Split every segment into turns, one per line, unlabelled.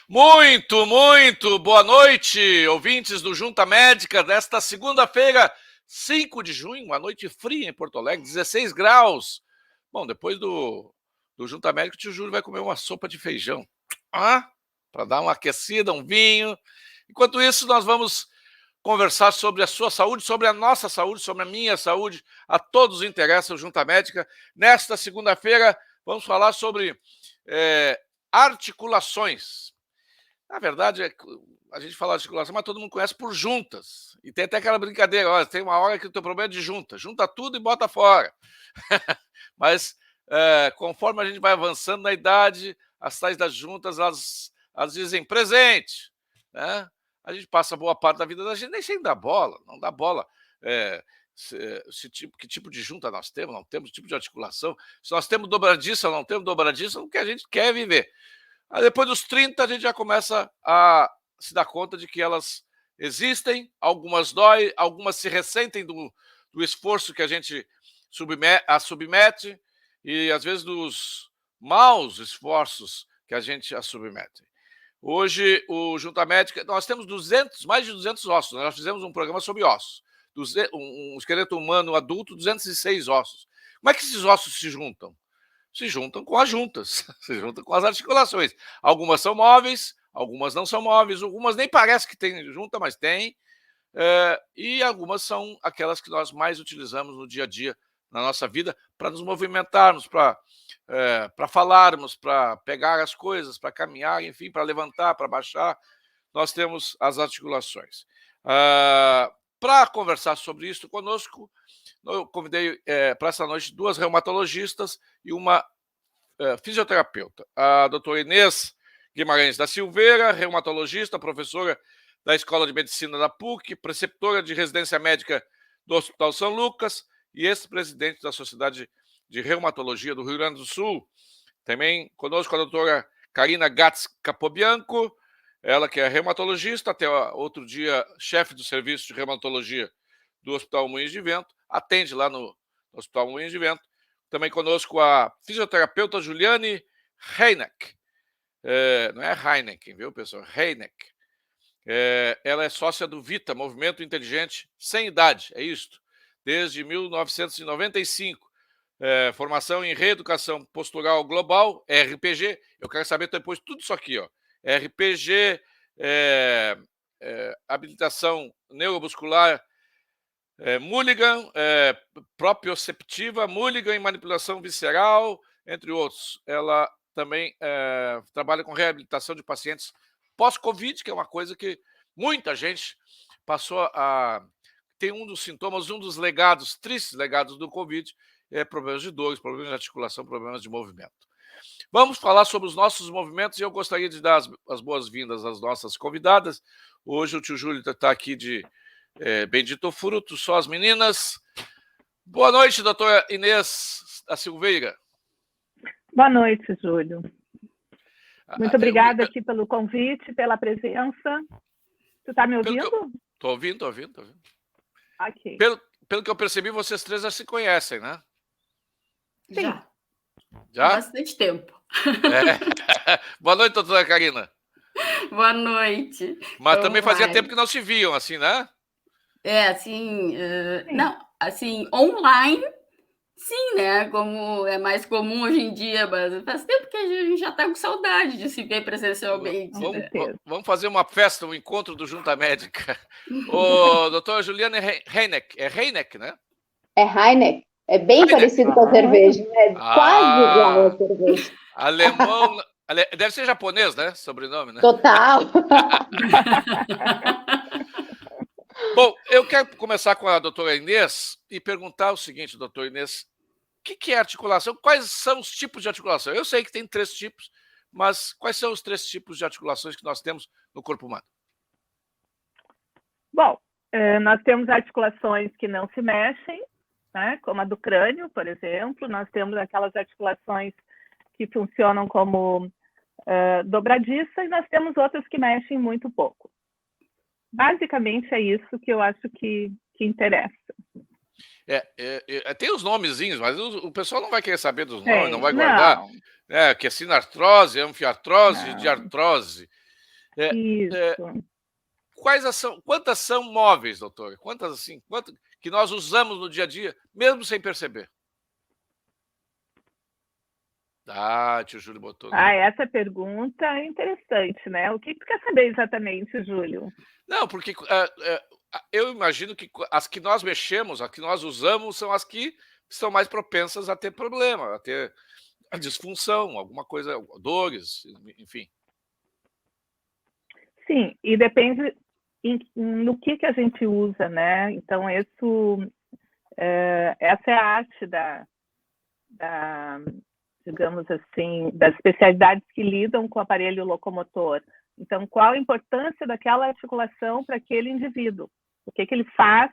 Muito boa noite, ouvintes do Junta Médica, desta segunda-feira, 5 de junho, uma noite fria em Porto Alegre, 16 graus. Bom, depois do Junta Médica, o tio Júlio vai comer uma sopa de feijão, para dar uma aquecida, um vinho. Enquanto isso, nós vamos conversar sobre a sua saúde, sobre a nossa saúde, sobre a minha saúde. A todos interessa o Junta Médica. Nesta segunda-feira, vamos falar sobre articulações. Na verdade, a gente fala de articulação, mas todo mundo conhece por juntas. E tem até aquela brincadeira, olha, tem uma hora que o teu problema é de junta. Junta tudo e bota fora. Mas, conforme a gente vai avançando na idade, as tais das juntas, elas dizem presente. Né? A gente passa boa parte da vida da gente nem sem dar bola, não dá bola. Que tipo de junta nós temos, não temos tipo de articulação. Se nós temos dobradiça ou não temos dobradiça, é o que a gente quer viver. Aí depois dos 30, a gente já começa a se dar conta de que elas existem, algumas dói, algumas se ressentem do esforço que a gente submete e, às vezes, dos maus esforços que a gente a submete. Hoje, o Junta Médica, nós temos mais de 200 ossos. Nós fizemos um programa sobre ossos. Um esqueleto humano adulto, 206 ossos. Como é que esses ossos se juntam? Se juntam com as juntas, se juntam com as articulações. Algumas são móveis, algumas não são móveis, algumas nem parece que tem junta, mas tem. E algumas são aquelas que nós mais utilizamos no dia a dia, na nossa vida, para nos movimentarmos, para falarmos, para pegar as coisas, para caminhar, enfim, para levantar, para baixar. Nós temos as articulações. Para conversar sobre isso conosco, eu convidei para essa noite 2 reumatologistas e uma fisioterapeuta. A doutora Inês Guimarães da Silveira, reumatologista, professora da Escola de Medicina da PUC, preceptora de residência médica do Hospital São Lucas e ex-presidente da Sociedade de Reumatologia do Rio Grande do Sul. Também conosco a doutora Karina Gatz Capobianco, ela que é reumatologista, até outro dia chefe do serviço de reumatologia do Hospital Moinhos de Vento, atende lá no Hospital Moinhos de Vento. Também conosco a fisioterapeuta Juliane Heineck. Não é Heineken, viu, pessoal? Heineck. Ela é sócia do VITA, Movimento Inteligente Sem Idade, é isto, desde 1995. Formação em Reeducação Postural Global, RPG. Eu quero saber depois tudo isso aqui, ó. RPG, habilitação neuromuscular, Mulligan, proprioceptiva, Mulligan em manipulação visceral, entre outros. Ela também trabalha com reabilitação de pacientes pós-Covid, que é uma coisa que muita gente passou a... Tem um dos sintomas, um dos legados, tristes legados do Covid, problemas de dores, problemas de articulação, problemas de movimento. Vamos falar sobre os nossos movimentos e eu gostaria de dar as boas-vindas às nossas convidadas. Hoje o tio Júlio está aqui de bendito fruto, só as meninas. Boa noite, doutora Inês da Silveira.
Boa noite, Júlio. Muito obrigada aqui pelo convite, pela presença. Tu está me ouvindo?
Estou ouvindo.
Ok.
Pelo que eu percebi, vocês 3 já se conhecem, né?
Sim.
Já? Há bastante tempo.
Boa noite, doutora Karina.
Boa noite.
Mas também fazia tempo que não se viam, assim, né?
Não, assim, online, sim, né? Como é mais comum hoje em dia, mas faz tempo que a gente já está com saudade de se ver presencialmente.
Vamos fazer uma festa, um encontro do Junta Médica. Ô, doutora Juliane Heineck, é Heineck, né?
É Heineck, é bem parecido com a cerveja, é quase igual a cerveja.
Alemão, deve ser japonês, né? Sobrenome, né?
Total.
Bom, eu quero começar com a doutora Inês e perguntar o seguinte, doutora Inês, o que é articulação? Quais são os tipos de articulação? Eu sei que tem 3 tipos, mas quais são os 3 tipos de articulações que nós temos no corpo humano?
Bom, nós temos articulações que não se mexem, né, como a do crânio, por exemplo. Nós temos aquelas articulações que funcionam como dobradiça e nós temos outras que mexem muito pouco. Basicamente é isso que eu acho que interessa.
Tem os nomezinhos, mas o pessoal não vai querer saber dos nomes, não vai guardar. Que é sinartrose, anfiartrose, diartrose.
Isso.
Quantas são móveis, doutora? Quantas assim? Que nós usamos no dia a dia, mesmo sem perceber? Tio Júlio botou.
Essa pergunta é interessante, né? O que tu quer saber exatamente, Júlio?
Não, porque eu imagino que as que nós mexemos, as que nós usamos, são as que são mais propensas a ter problema, a ter a disfunção, alguma coisa, dores, enfim.
Sim, e depende no que a gente usa, né? Então, essa é a arte digamos assim, das especialidades que lidam com o aparelho locomotor. Então, qual a importância daquela articulação para aquele indivíduo? O que ele faz?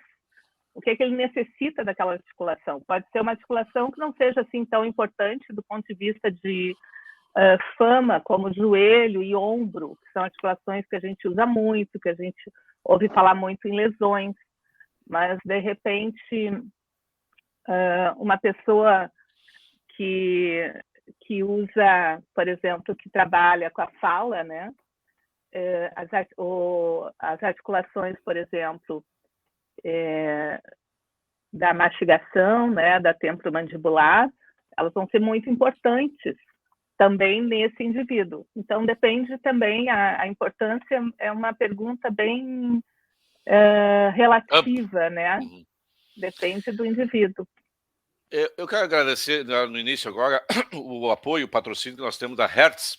O que ele necessita daquela articulação? Pode ser uma articulação que não seja assim tão importante do ponto de vista de fama, como joelho e ombro, que são articulações que a gente usa muito, que a gente ouve falar muito em lesões, mas, de repente, uma pessoa que usa, por exemplo, que trabalha com a fala, né? As articulações, por exemplo, da mastigação, né, da temporomandibular, elas vão ser muito importantes também nesse indivíduo. Então, depende também, a importância é uma pergunta bem relativa, né? Depende do indivíduo.
Eu quero agradecer no início agora o apoio, o patrocínio que nós temos da Hertz.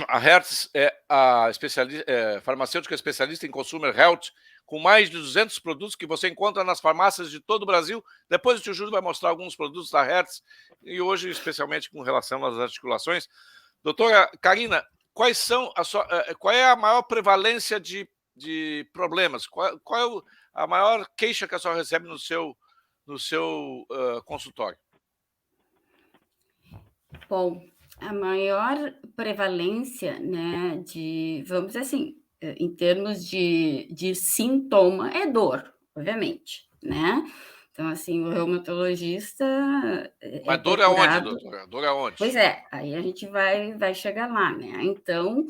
A Hertz é a farmacêutica especialista em Consumer Health, com mais de 200 produtos que você encontra nas farmácias de todo o Brasil. Depois o tio Júlio vai mostrar alguns produtos da Hertz, e hoje, especialmente com relação às articulações. Doutora Karina, qual é a maior prevalência de problemas? Qual é a maior queixa que a senhora recebe no seu consultório?
Bom, a maior prevalência, né, vamos dizer assim, em termos de sintoma, é dor, obviamente, né? Então, assim, o reumatologista
Mas dor é onde, doutora? Dor é onde?
Pois é, aí a gente vai chegar lá, né? Então,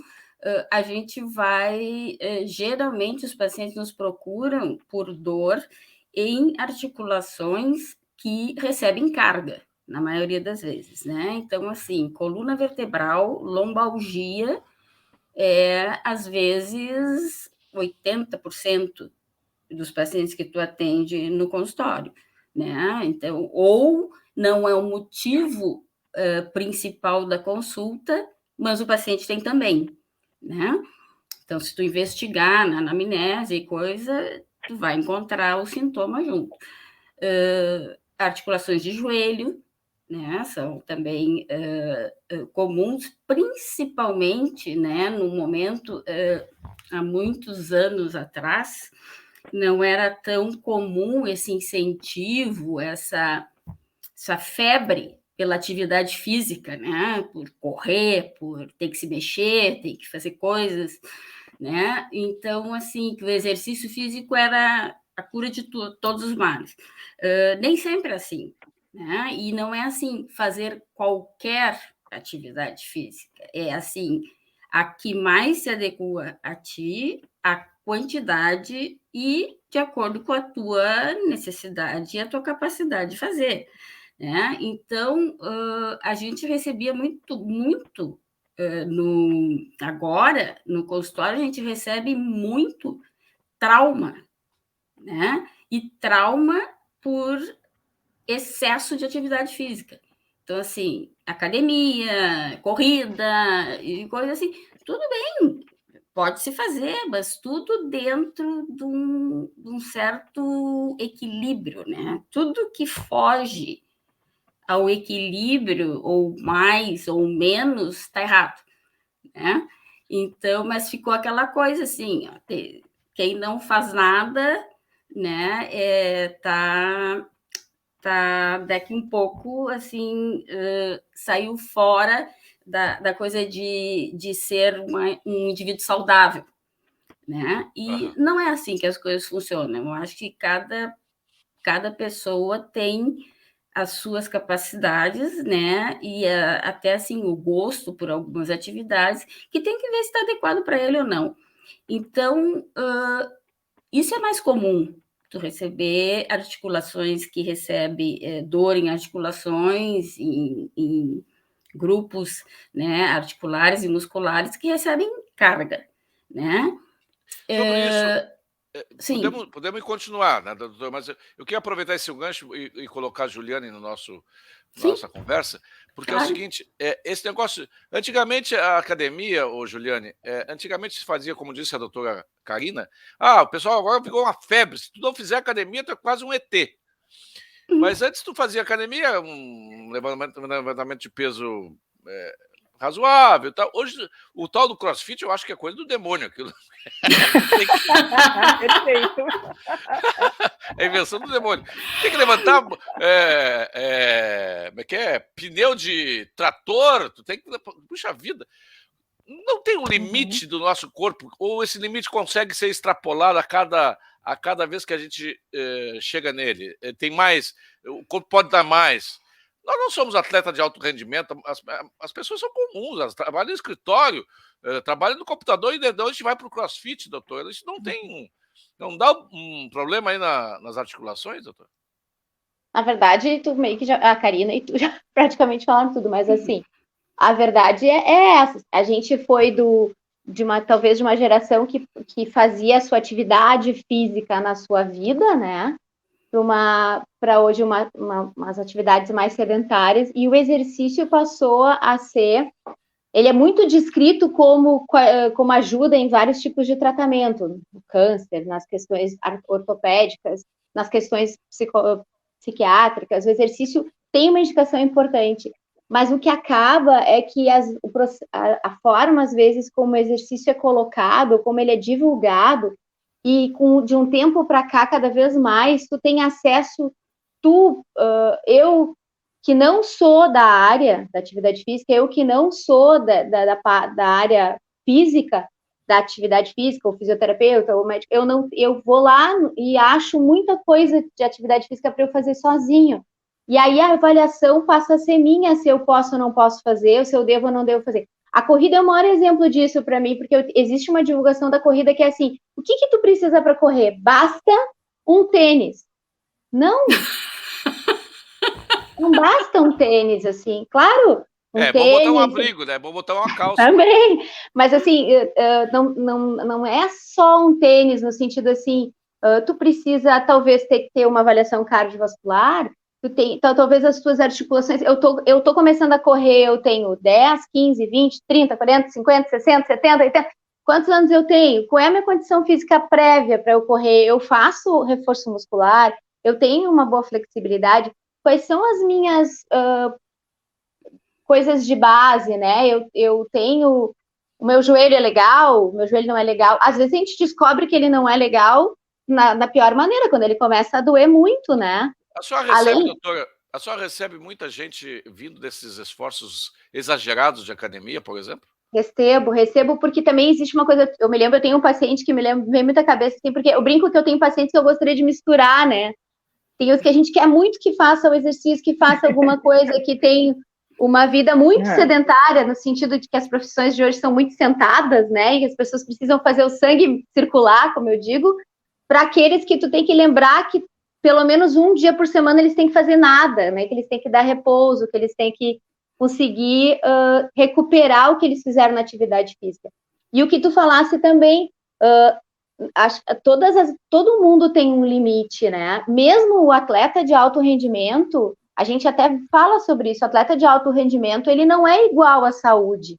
a gente geralmente os pacientes nos procuram por dor em articulações que recebem carga, na maioria das vezes, né? Então, assim, coluna vertebral, lombalgia, às vezes 80% dos pacientes que tu atende no consultório, né? Então, ou não é o motivo principal da consulta, mas o paciente tem também, né? Então, se tu investigar na anamnese e coisa, tu vai encontrar o sintoma junto. Articulações de joelho, né, são também comuns, principalmente, né, no momento, há muitos anos atrás, não era tão comum esse incentivo, essa febre pela atividade física, né, por correr, por ter que se mexer, ter que fazer coisas, né, então, assim, o exercício físico era a cura de todos os males. Nem sempre é assim, né? E não é assim, fazer qualquer atividade física. É assim, a que mais se adequa a ti, a quantidade e de acordo com a tua necessidade e a tua capacidade de fazer, né? Então, a gente recebia muito agora, no consultório, a gente recebe muito trauma, né? E trauma por excesso de atividade física. Então, assim, academia, corrida e coisa assim, tudo bem, pode se fazer, mas tudo dentro de um certo equilíbrio, né? Tudo que foge ao equilíbrio, ou mais ou menos, está errado, né? Então, mas ficou aquela coisa assim, ó, quem não faz nada, né, tá daqui um pouco, assim, saiu fora da coisa de ser um indivíduo saudável, né? E não é assim que as coisas funcionam. Eu acho que cada pessoa tem as suas capacidades, né? E até assim o gosto por algumas atividades, que tem que ver se está adequado para ele ou não. Então, isso é mais comum, tu receber articulações que recebem dor em articulações, em grupos, né, articulares e musculares que recebem carga, né?
Sobre isso,
sim.
Podemos continuar, né, doutor? Mas eu queria aproveitar esse gancho e colocar a Juliane no nossa conversa, porque claro. É o seguinte, esse negócio... Antigamente, a academia, Juliane, antigamente se fazia, como disse a doutora Karina, o pessoal agora ficou uma febre, se tu não fizer academia, tu é quase um ET. Mas antes tu fazia academia, um levantamento de peso razoável. Tal. Hoje, o tal do CrossFit, eu acho que é coisa do demônio. Aquilo. É invenção do demônio. Tem que levantar pneu de trator, tu tem que... Puxa vida. Não tem um limite do nosso corpo, ou esse limite consegue ser extrapolado a cada vez que a gente chega nele? Tem mais, o corpo pode dar mais. Nós não somos atletas de alto rendimento, as pessoas são comuns, elas trabalham no escritório, trabalham no computador e a gente vai para o CrossFit, doutor. Isso não dá um problema aí nas articulações, doutor?
Na verdade, tu meio que a Karina e tu já praticamente falaram tudo, mas assim, a verdade é essa. A gente foi talvez de uma geração que fazia a sua atividade física na sua vida, né? Para hoje umas atividades mais sedentárias, e o exercício passou a ser... Ele é muito descrito como ajuda em vários tipos de tratamento, no câncer, nas questões ortopédicas, nas questões psiquiátricas. O exercício tem uma indicação importante, mas o que acaba é que a forma, às vezes, como o exercício é colocado, como ele é divulgado, e de um tempo para cá, cada vez mais, tu tem acesso, eu que não sou da área da atividade física, eu que não sou da área física, da atividade física, ou fisioterapeuta, ou médico, eu vou lá e acho muita coisa de atividade física para eu fazer sozinho. E aí a avaliação passa a ser minha, se eu posso ou não posso fazer, ou se eu devo ou não devo fazer. A corrida é o maior exemplo disso para mim, porque existe uma divulgação da corrida que é assim, o que tu precisa para correr? Basta um tênis. Não basta um tênis, assim, claro.
Bom botar um abrigo, né? Bom botar uma calça.
Também, mas assim, não é só um tênis, no sentido assim, tu precisa talvez ter uma avaliação cardiovascular, talvez as tuas articulações, eu tô começando a correr, eu tenho 10, 15, 20, 30, 40, 50, 60, 70, 80, quantos anos eu tenho? Qual é a minha condição física prévia para eu correr? Eu faço reforço muscular, eu tenho uma boa flexibilidade, quais são as minhas coisas de base, né? Eu tenho... O meu joelho é legal, o meu joelho não é legal. Às vezes a gente descobre que ele não é legal na pior maneira, quando ele começa a doer muito, né?
A senhora recebe, doutora, a senhora recebe muita gente vindo desses esforços exagerados de academia, por exemplo?
Recebo, porque também existe uma coisa... eu tenho um paciente que vem muito à cabeça, assim, porque eu brinco que eu tenho pacientes que eu gostaria de misturar, né? Tem os que a gente quer muito que faça o exercício, que faça alguma coisa, que tem uma vida muito sedentária, no sentido de que as profissões de hoje são muito sentadas, né? E as pessoas precisam fazer o sangue circular, como eu digo, para aqueles que tu tem que lembrar que pelo menos um dia por semana eles têm que fazer nada, né? Que eles têm que dar repouso, que eles têm que conseguir recuperar o que eles fizeram na atividade física. E o que tu falasse também... todo mundo tem um limite, né? Mesmo o atleta de alto rendimento, a gente até fala sobre isso, o atleta de alto rendimento, ele não é igual à saúde,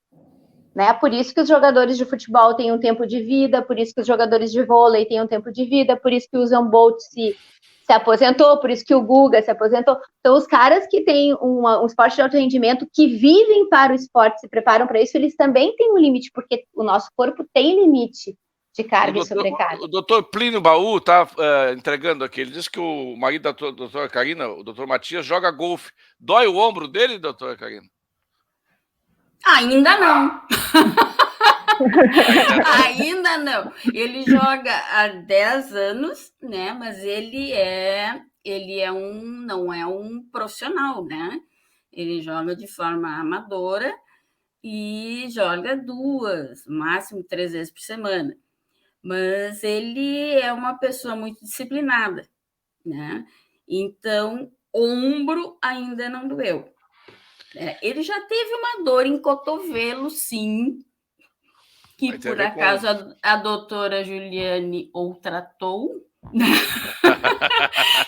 né? Por isso que os jogadores de futebol têm um tempo de vida, por isso que os jogadores de vôlei têm um tempo de vida, por isso que o Usain Bolt se aposentou, por isso que o Guga se aposentou. Então, os caras que têm um esporte de alto rendimento, que vivem para o esporte, se preparam para isso, eles também têm um limite, porque o nosso corpo tem limite de carga e sobrecarga.
O doutor Plínio Baú está entregando aqui. Ele disse que o marido da doutora Karina, o doutor Matias, joga golfe. Dói o ombro dele, doutora Karina?
Ainda não. Ainda não. Ele joga há 10 anos, né? Mas ele é ele não é um profissional, né? Ele joga de forma amadora e joga 2, máximo 3 vezes por semana. Mas ele é uma pessoa muito disciplinada, né? Então, ombro ainda não doeu. Ele já teve uma dor em cotovelo, sim, que por acaso a doutora Juliane o tratou,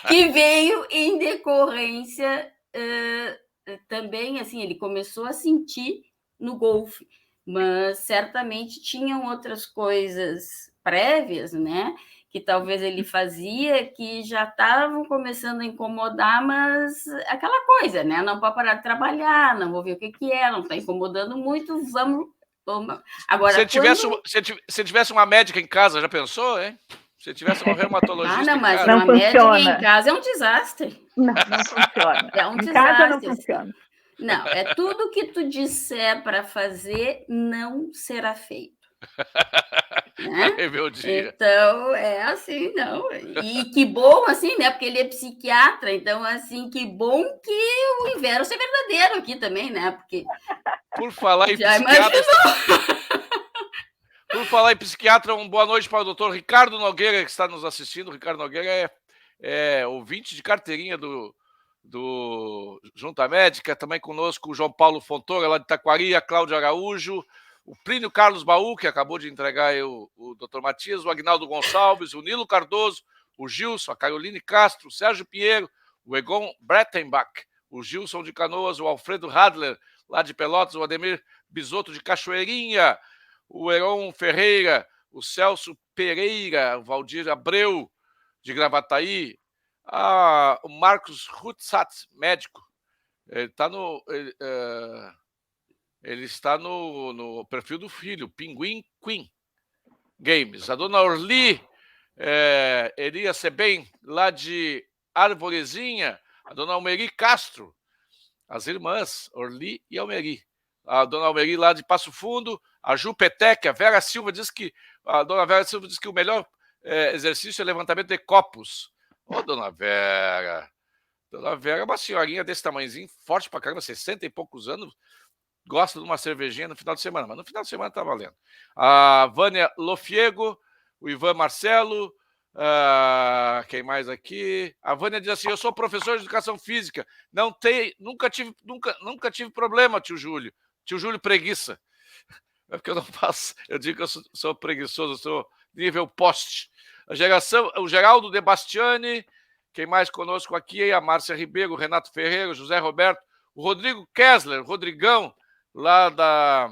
que veio em decorrência também, assim, ele começou a sentir no golfe, mas certamente tinham outras coisas prévias, né, que talvez ele fazia, que já estavam começando a incomodar, mas aquela coisa, né, não pode parar de trabalhar, não vou ver o que é, não está incomodando muito, vamos... Agora,
se tivesse uma médica em casa, já pensou, hein? Se tivesse uma reumatologista
não, mas
em casa...
uma médica em casa é um desastre.
Não funciona.
É um
em
desastre.
Casa não funciona.
Não, é tudo que tu disser para fazer não será feito. Né? Então, é assim, não. E que bom, assim, né? Porque ele é psiquiatra, então, assim, que bom que o inverso é verdadeiro aqui também, né? Porque...
Por falar em psiquiatra... Por falar em psiquiatra, uma boa noite para o doutor Ricardo Nogueira, que está nos assistindo. O Ricardo Nogueira é ouvinte de carteirinha do Junta Médica. Também conosco o João Paulo Fontoura, lá de Taquari, a Cláudia Araújo, o Plínio Carlos Baú, que acabou de entregar o doutor Matias, o Agnaldo Gonçalves, o Nilo Cardoso, o Gilson, a Caroline Castro, o Sérgio Pinheiro, o Egon Brettenbach, o Gilson de Canoas, o Alfredo Radler, lá de Pelotas, o Ademir Bisotto de Cachoeirinha, o Heron Ferreira, o Celso Pereira, o Valdir Abreu, de Gravataí, o Marcos Rutsat, médico. Ele está no perfil do filho, Pinguim Queen Games. A dona Orli Elias Sebem, lá de Arvorezinha, a dona Almeri Castro, as irmãs Orli e Almeri. A dona Almeri lá de Passo Fundo, a Ju Petec, a Vera Silva diz que a dona Vera Silva diz que o melhor exercício é levantamento de copos. Ô, dona Vera é uma senhorinha desse tamanhozinho, forte pra caramba, 60 e poucos anos, gosta de uma cervejinha no final de semana, mas no final de semana tá valendo. A Vânia Lofiego, o Ivan Marcelo, quem mais aqui? A Vânia diz assim: eu sou professor de educação física, nunca tive problema, tio Júlio preguiça. É porque eu não faço, eu digo que eu sou preguiçoso, eu sou nível poste. O Geraldo De Bastiani, quem mais conosco aqui? A Márcia Ribeiro, o Renato Ferreira, o José Roberto, o Rodrigo Kessler, o Rodrigão, lá da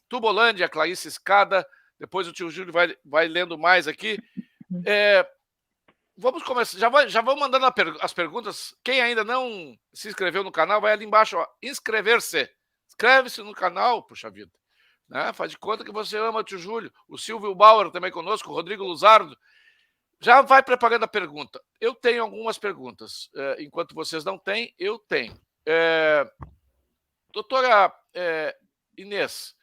Tubolândia, a Clarice Escada. Depois o tio Júlio vai lendo mais aqui. Vamos começar. Já vão mandando as perguntas. Quem ainda não se inscreveu no canal, vai ali embaixo, ó, inscrever-se. Inscreve-se no canal, puxa vida. Né? Faz de conta que você ama o tio Júlio. O Silvio Bauer também conosco, o Rodrigo Luzardo. Já vai preparando a pergunta. Eu tenho algumas perguntas. Enquanto vocês não têm, eu tenho. Doutora Inês,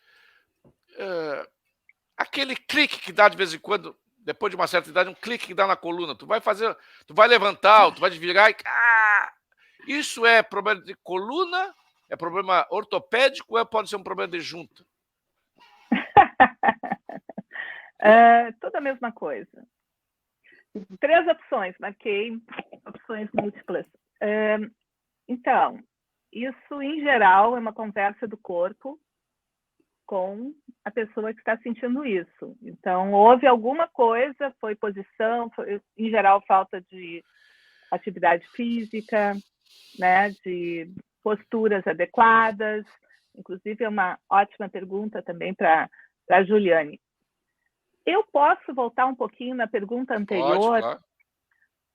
aquele clique que dá de vez em quando, depois de uma certa idade, um clique que dá na coluna, tu vai levantar, tu vai virar e... isso é problema de coluna? É problema ortopédico ou pode ser um problema de junta?
Tudo a mesma coisa. 3 opções, marquei opções múltiplas. Então, isso, em geral, é uma conversa do corpo com a pessoa que está sentindo isso. Então, houve alguma coisa, foi posição, em geral, falta de atividade física, né, de posturas adequadas. Inclusive, é uma ótima pergunta também para a Juliane. Eu posso voltar um pouquinho na pergunta anterior,
Pode, claro.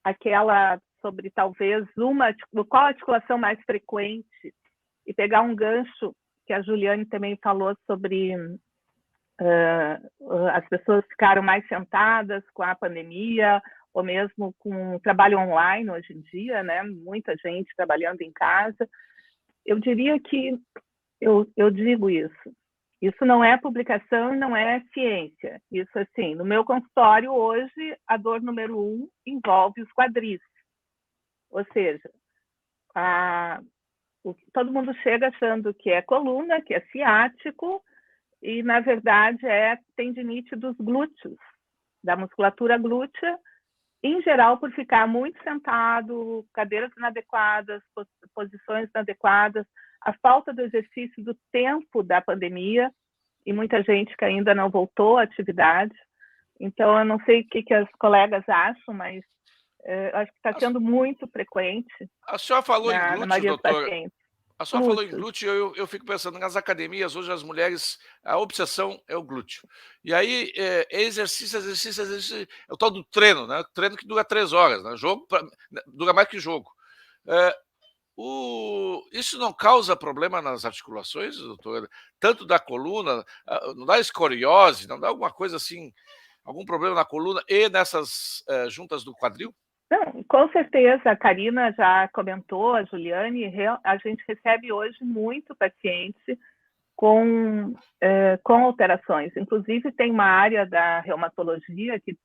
Aquela sobre talvez qual a articulação mais frequente, e pegar um gancho que a Juliane também falou sobre as pessoas ficaram mais sentadas com a pandemia, ou mesmo com o trabalho online hoje em dia, né? Muita gente trabalhando em casa. Eu diria que eu digo isso. Isso não é publicação, não é ciência. Isso, assim, no meu consultório hoje, a dor número 1 envolve os quadris. Ou seja, todo mundo chega achando que é coluna, que é ciático, e, na verdade, é tendinite dos glúteos, da musculatura glútea, em geral, por ficar muito sentado, cadeiras inadequadas, posições inadequadas, a falta do exercício do tempo da pandemia, e muita gente que ainda não voltou à atividade. Então, eu não sei o que as colegas acham, mas acho que está sendo muito frequente.
A senhora falou em glúteo, doutora. A senhora falou em glúteo, eu fico pensando, nas academias, hoje as mulheres, a obsessão é o glúteo. E aí, exercício, é o tal do treino, né? Treino que dura 3 horas, né? Jogo dura mais que jogo. Isso não causa problema nas articulações, doutora? Tanto da coluna, não dá escoliose, não dá alguma coisa assim, algum problema na coluna e nessas juntas do quadril?
Não, com certeza, a Karina já comentou, a Juliane, a gente recebe hoje muito paciente com alterações. Inclusive, tem uma área da reumatologia que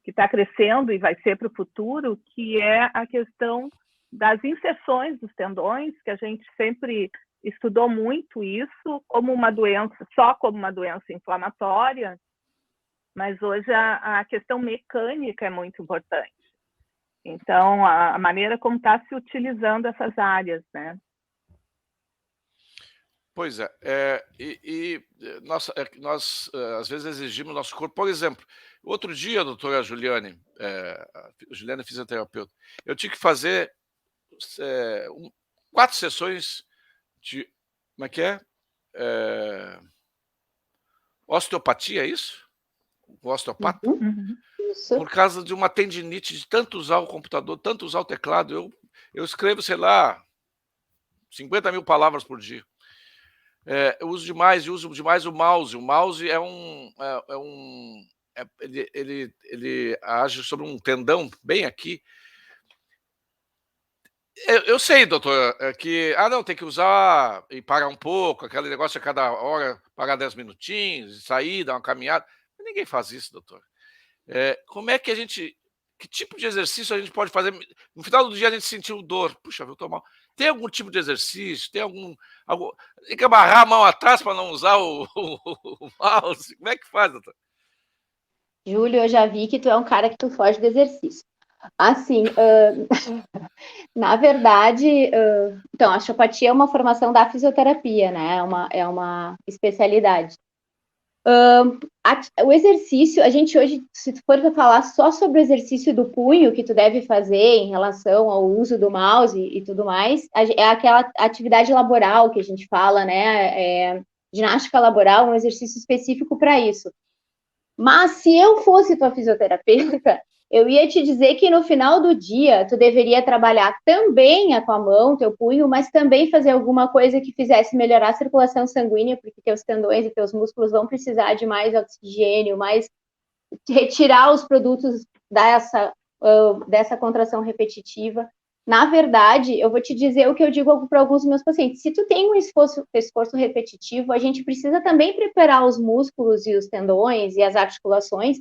está crescendo e vai ser para o futuro, que é a questão das inserções dos tendões, que a gente sempre estudou muito isso como uma doença, só como uma doença inflamatória, mas hoje a questão mecânica é muito importante. Então, a maneira como está se utilizando essas áreas, né?
Pois é, nós às vezes exigimos nosso corpo. Por exemplo, outro dia, doutora Juliane, Juliane é fisioterapeuta, eu tinha que fazer 4 sessões de, como é que é? Osteopatia, é isso? O osteopata? Por causa de uma tendinite de tanto usar o computador, tanto usar o teclado, eu escrevo, sei lá, 50 mil palavras por dia. Eu uso demais o mouse. O mouse ele age sobre um tendão bem aqui. Eu sei, doutor, que não, tem que usar e parar um pouco, aquele negócio a cada hora, parar 10 minutinhos, sair, dar uma caminhada. Mas ninguém faz isso, doutor. Como é que que tipo de exercício a gente pode fazer? No final do dia a gente sentiu dor. Puxa, eu tô mal. Tem algum tipo de exercício? Tem que amarrar a mão atrás para não usar o mouse? Como é que faz, doutor?
Júlio, eu já vi que tu é um cara que tu foge do exercício. Assim, na verdade, então, a osteopatia é uma formação da fisioterapia, né? É uma especialidade. O exercício, a gente hoje, se tu for falar só sobre o exercício do punho que tu deve fazer em relação ao uso do mouse e tudo mais, é aquela atividade laboral que a gente fala, né? Ginástica laboral, um exercício específico para isso. Mas se eu fosse tua fisioterapeuta, eu ia te dizer que no final do dia tu deveria trabalhar também a tua mão, teu punho, mas também fazer alguma coisa que fizesse melhorar a circulação sanguínea, porque teus tendões e teus músculos vão precisar de mais oxigênio, mais retirar os produtos dessa contração repetitiva. Na verdade, eu vou te dizer o que eu digo para alguns dos meus pacientes. Se tu tem um esforço repetitivo, a gente precisa também preparar os músculos e os tendões e as articulações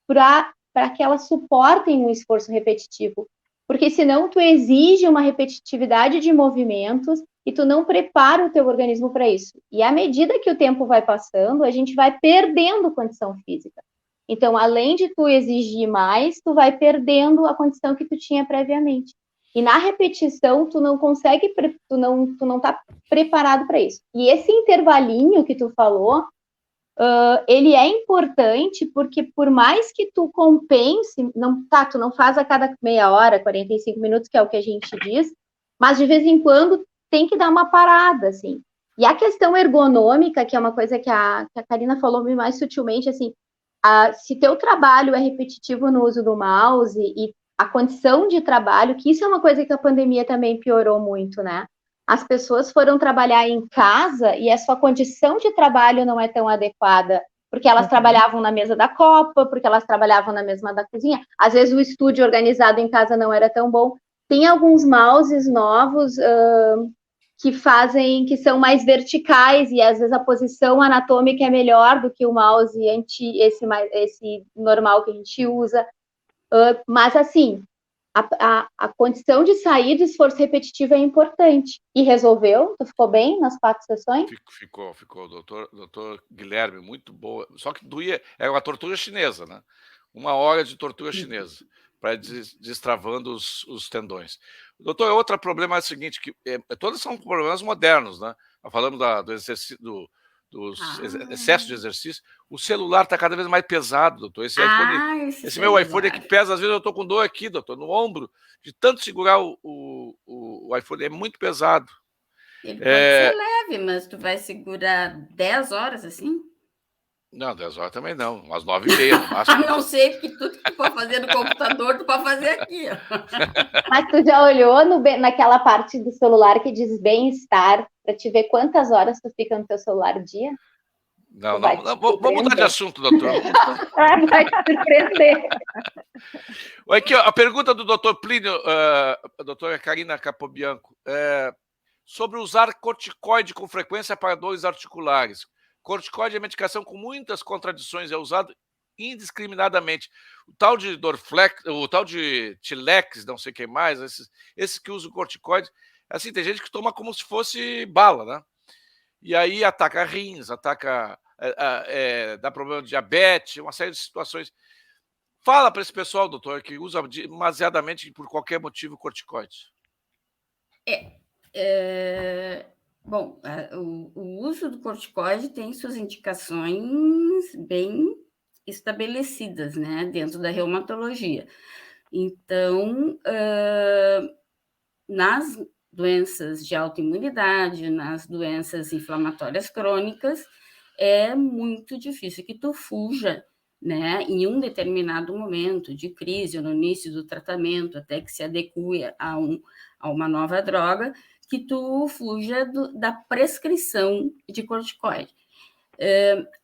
para que elas suportem um esforço repetitivo. Porque senão tu exige uma repetitividade de movimentos e tu não prepara o teu organismo para isso. E à medida que o tempo vai passando, a gente vai perdendo condição física. Então, além de tu exigir mais, tu vai perdendo a condição que tu tinha previamente. E na repetição, tu não consegue, tu não tá preparado para isso. E esse intervalinho que tu falou, ele é importante porque por mais que tu compense, tu não faz a cada meia hora, 45 minutos, que é o que a gente diz, mas de vez em quando tem que dar uma parada, assim. E a questão ergonômica, que é uma coisa que a Karina falou mais sutilmente, assim, se teu trabalho é repetitivo no uso do mouse e a condição de trabalho, que isso é uma coisa que a pandemia também piorou muito, né? As pessoas foram trabalhar em casa e a sua condição de trabalho não é tão adequada, porque elas trabalhavam na mesa da copa, porque elas trabalhavam na mesa da cozinha. Às vezes o estúdio organizado em casa não era tão bom. Tem alguns mouses novos que são mais verticais e às vezes a posição anatômica é melhor do que o mouse esse normal que a gente usa. Mas assim, a condição de sair do esforço repetitivo é importante. E resolveu? Tu ficou bem nas 4 sessões?
Ficou. Doutor Guilherme, muito boa. Só que doía, é uma tortura chinesa, né? 1 hora de tortura chinesa, para destravando os tendões. Doutor, outro problema é o seguinte, que todos são problemas modernos, né? Nós falamos do exercício, dos excesso de exercício. O celular está cada vez mais pesado, doutor. Esse meu iPhone aqui pesa, às vezes eu estou com dor aqui, doutor, no ombro, de tanto segurar o iPhone, é muito pesado.
Ele pode ser leve, mas tu vai segurar 10 horas assim?
Não, 10 horas também não, umas 9h30 no máximo.
Não sei, porque tudo que tu pode fazer no computador, tu pode fazer aqui.
Mas tu já olhou naquela parte do celular que diz bem-estar, para te ver quantas horas tu fica no teu celular dia?
Não, vou mudar de assunto, doutor.
Vai te surpreender.
Aqui, ó, a pergunta do doutor Plínio, a doutora Karina Capobianco, sobre usar corticoide com frequência para dores articulares. Corticoide é medicação com muitas contradições, é usado indiscriminadamente. O tal de Dorflex, o tal de Tilex, não sei quem mais, esses que usam corticoide, assim, tem gente que toma como se fosse bala, né? E aí ataca rins, dá problema de diabetes, uma série de situações. Fala para esse pessoal, doutor, que usa demasiadamente, por qualquer motivo, corticoide.
Bom, o uso do corticoide tem suas indicações bem estabelecidas, né, dentro da reumatologia. Então, nas doenças de autoimunidade, nas doenças inflamatórias crônicas, é muito difícil que tu fuja, né, em um determinado momento de crise, ou no início do tratamento, até que se adeque a uma nova droga, que tu fuja da prescrição de corticoide.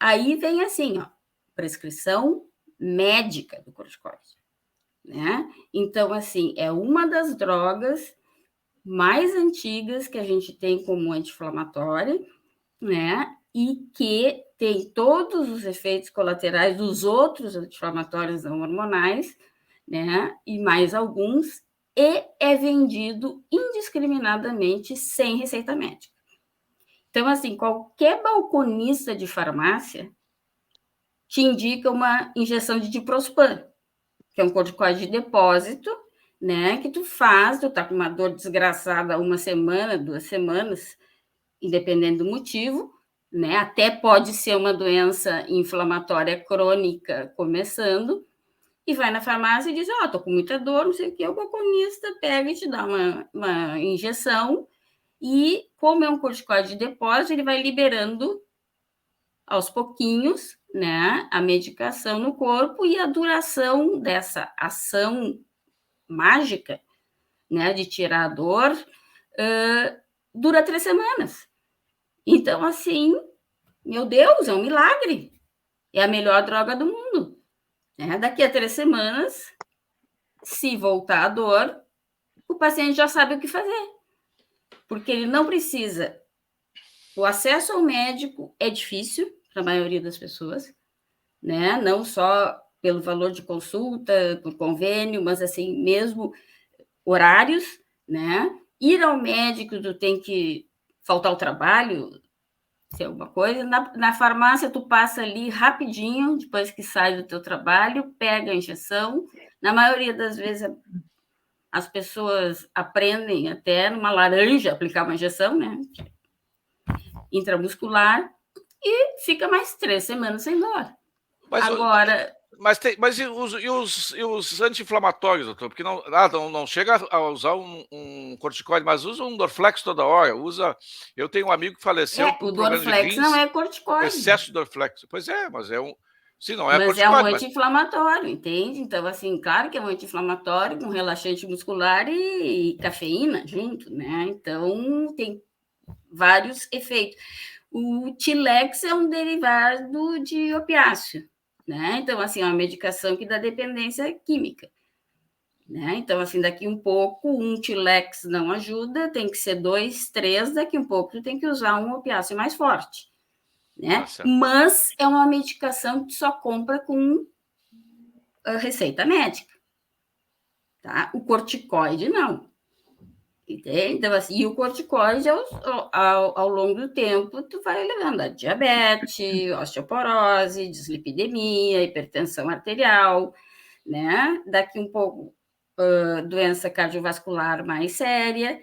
Aí vem assim, ó, prescrição médica do corticoide, né? Então, assim, é uma das drogas mais antigas que a gente tem como anti-inflamatória, né? E que tem todos os efeitos colaterais dos outros anti-inflamatórios não hormonais, né? E mais alguns, e é vendido indiscriminadamente sem receita médica. Então, assim, qualquer balconista de farmácia te indica uma injeção de diprospan, que é um corticoide de depósito, né, que tu tá com uma dor desgraçada 1 semana, 2 semanas, independente do motivo, né, até pode ser uma doença inflamatória crônica começando, e vai na farmácia e diz, tô com muita dor, não sei o que, o balconista pega e te dá uma injeção, e como é um corticoide de depósito, ele vai liberando aos pouquinhos, né, a medicação no corpo, e a duração dessa ação mágica, né, de tirar a dor, dura 3 semanas. Então, assim, meu Deus, é um milagre. É a melhor droga do mundo. Daqui a 3 semanas, se voltar a dor, o paciente já sabe o que fazer. Porque ele não precisa. O acesso ao médico é difícil para a maioria das pessoas, né? Não só pelo valor de consulta, por convênio, mas assim, mesmo horários, né? Ir ao médico, tu tem que faltar ao trabalho, se é alguma coisa. Na farmácia, tu passa ali rapidinho, depois que sai do teu trabalho, pega a injeção. Na maioria das vezes, as pessoas aprendem até numa laranja aplicar uma injeção, né? Intramuscular, e fica mais 3 semanas sem dor. Agora...
Mas e os anti-inflamatórios, doutor? Porque não chega a usar um corticoide, mas usa um Dorflex toda hora. Eu tenho um amigo que faleceu por
o
problema de
Dorflex
rins,
não é corticoide.
Excesso de Dorflex. Pois é, mas é um... Sim, não é
mas
corticoide.
É um anti-inflamatório, entende? Então, assim, claro que é um anti-inflamatório com relaxante muscular e cafeína junto, né? Então, tem vários efeitos. O Tilex é um derivado de opiáceo, né? Então, assim, é uma medicação que dá dependência química, né? Então, assim, daqui um pouco, um Tilex não ajuda, tem que ser 2, 3, daqui um pouco tu tem que usar um opiáceo mais forte, né? Mas é uma medicação que tu só compra com a receita médica, tá? O corticoide, não. Entende? Então, assim, e o corticoide, ao longo do tempo, tu vai levando a diabetes, osteoporose, dislipidemia, hipertensão arterial, né? Daqui um pouco, doença cardiovascular mais séria,